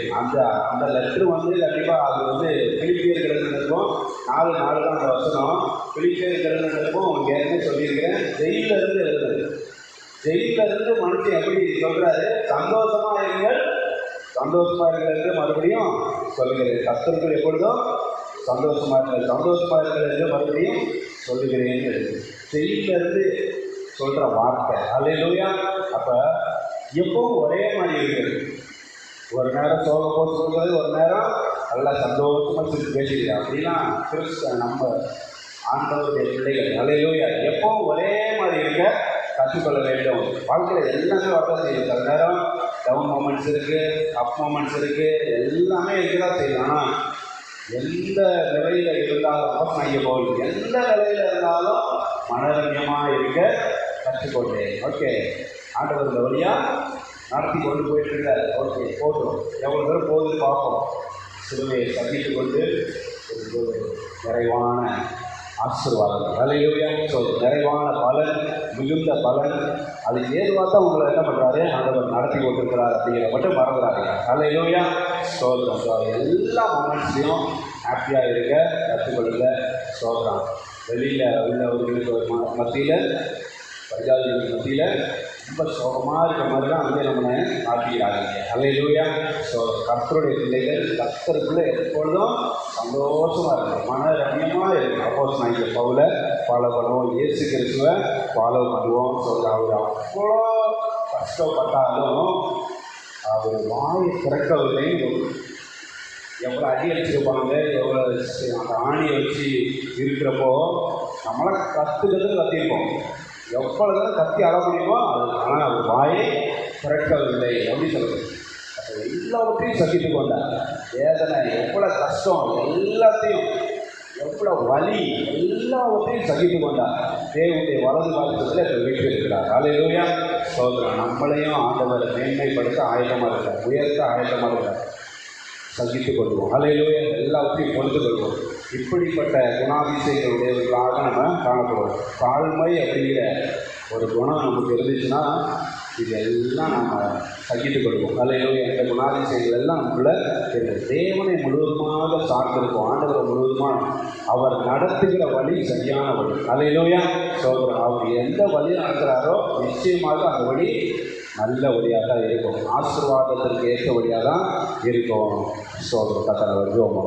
அந்த லெட்ரு கண்டிப்பாக அது பிலிப்பியர்களுக்கு இருக்கும். 4:4 தான் அந்த வசனம். பிலிப்பியர்களுக்கு இருக்கும். அவங்க ஏற்கனவே சொல்லியிருக்கிறேன். ஜெயிலிருந்து எழுதுறது. ஜெயிலிருந்து மனுஷன் எப்படி சொல்கிறாரு? சந்தோஷமாக இருங்கள் என்று மறுபடியும் சொல்லுகிறேன். கர்த்தருக்குள் எப்பொழுதும் சந்தோஷமாக இருங்கள் என்று மறுபடியும் சொல்லுகிறேன்னு ஜெயிலிருந்து சொல்கிற வார்த்தை. அல்லேலூயா. அப்போ எப்பவும் ஒரே மாதிரி இருக்குது. ஒரு நேரம் சோக போட்டு சொல்கிறது, ஒரு நேரம் நல்லா சந்தோஷமாக சிரித்து பேசிக்கிறேன். அப்படின்னா நம்ம ஆண்டவருடைய பிள்ளைகள். அல்லேலூயா. எப்பவும் ஒரே மாதிரி இருக்க கற்றுக்கொள்ள வேண்டும். வாழ்க்கையில் எல்லாமே வரதான் செய்யும். சில நேரம் டவுன் மொமெண்ட்ஸ் இருக்குது, அப் மொமெண்ட்ஸ் இருக்குது, எல்லாமே இருக்கதான் செய்யும். ஆனால் எந்த நிலையில் இருந்தாலும் அப்போஸ்தலனாகிய பவுல் எந்த நிலையில் இருந்தாலும் மனரம்யமாக இருக்க கற்றுக்கொண்டேன். ஓகே, ஆண்டவர் இந்த வழியாக நடத்தி கொண்டு போயிட்டுருக்காரு. ஓகே, போட்டோம். எவ்வளோ தூரம் போகுது பார்ப்போம். சிலுவையை சந்தித்து கொண்டு ஒரு நிறைவான ஆசீர்வாதம். அல்லேலூயா. ஸோ நிறைவான பலன், மிகுந்த பலன், அதுக்கு ஏதுவாக தான் உங்களை என்ன பண்ணுறாரு? ஆண்டவர் நடத்தி கொண்டிருக்கிறார் அப்படிங்கிற மட்டும் மறந்துடாதீங்க. அல்லேலூயா. ஸ்தோத்திரம். ஸோ எல்லா மொமெண்ட்ஸ்லையும் ஹாப்பியாக இருக்க கற்றுக்கொள்ளுங்க. ஸ்தோத்திரம். வெளியில் உள்ளவர்களுக்கு மத்தியில், பரிஜாதிகளுக்கு மத்தியில் ரொம்ப சோகமாக இருக்க மாதிரி தான் நம்ம ஆக்கிக்கிறாங்க. அல்லேலூயா. ஸோ கர்த்தருடைய பிள்ளைகள் கர்த்தருக்குள்ளே எப்பொழுதும் சந்தோஷமாக இருக்கும், மனரம்யமாக இருக்கும். அப்போஸ்தலனாகிய பவுலை ஃபாலோ பண்ணுவோம், இயேசு கிறிஸ்துவை ஃபாலோ பண்ணுவோம். ஸோ அவர் அவ்வளோ கஷ்டப்பட்டாலும் அவர் வாயை திறக்கவில்லை. எவ்வளோ அடி அடிச்சிருப்பாங்க, எவ்வளோ அந்த ஆணியை வச்சு இருக்கிறப்போ நம்மளாம் கத்திருப்போம். எவ்வளோ தான் கத்தி அழ முடியுமோ அது, ஆனால் அது வாயை திறக்கவில்லை அப்படின்னு சொல்லுது. அப்போ எல்லாவற்றையும் சகித்து கொண்டார். வேதனை, எவ்வளோ கஷ்டம், எல்லாத்தையும், எவ்வளோ வலி, எல்லாவற்றையும் சகித்து கொண்டார். தேவனுடைய வலது பாகத்தில் இப்போ வீட்டில் இருக்கிறார். அல்லேலூயா, ஸ்தோத்திரம். நம்மளையும் ஆண்டவர் மேன்மைப்படுத்த ஆயத்தமாக இருக்கிறார், உயர்த்த ஆயத்தமாக இருக்கிறார். சகித்துக் கொள்வோம். அல்லேலூயா, எல்லாவற்றையும் பொறுத்து கொள்வோம். இப்படிப்பட்ட குணாதிசயங்கள் உடையவர்களாக நம்ம காணப்படுவோம். தாழ்மை அப்படிங்கிற ஒரு குணம் நமக்கு இருந்துச்சுன்னா இதெல்லாம் நம்ம சகித்துக் கொள்வோம். அல்லேலூயா, இந்த குணாதிசயங்கள் எல்லாம் நமக்குள்ள இருக்குது. தேவனை முழுவதுமாக சார்ந்திருக்கும். ஆண்டவரை முழுவதுமாக அவர் நடத்துகிற வழி சரியான வழி. அல்லேலூயா, சோதரன். அவர் எந்த வழி நடத்துகிறாரோ நிச்சயமாக அந்த வழி நல்ல வழியாக தான் இருக்கும். ஆசீர்வாதத்திற்கு ஏற்ற வழியாக தான் இருக்கும். சோதரன் கத்தனை வருவோம்.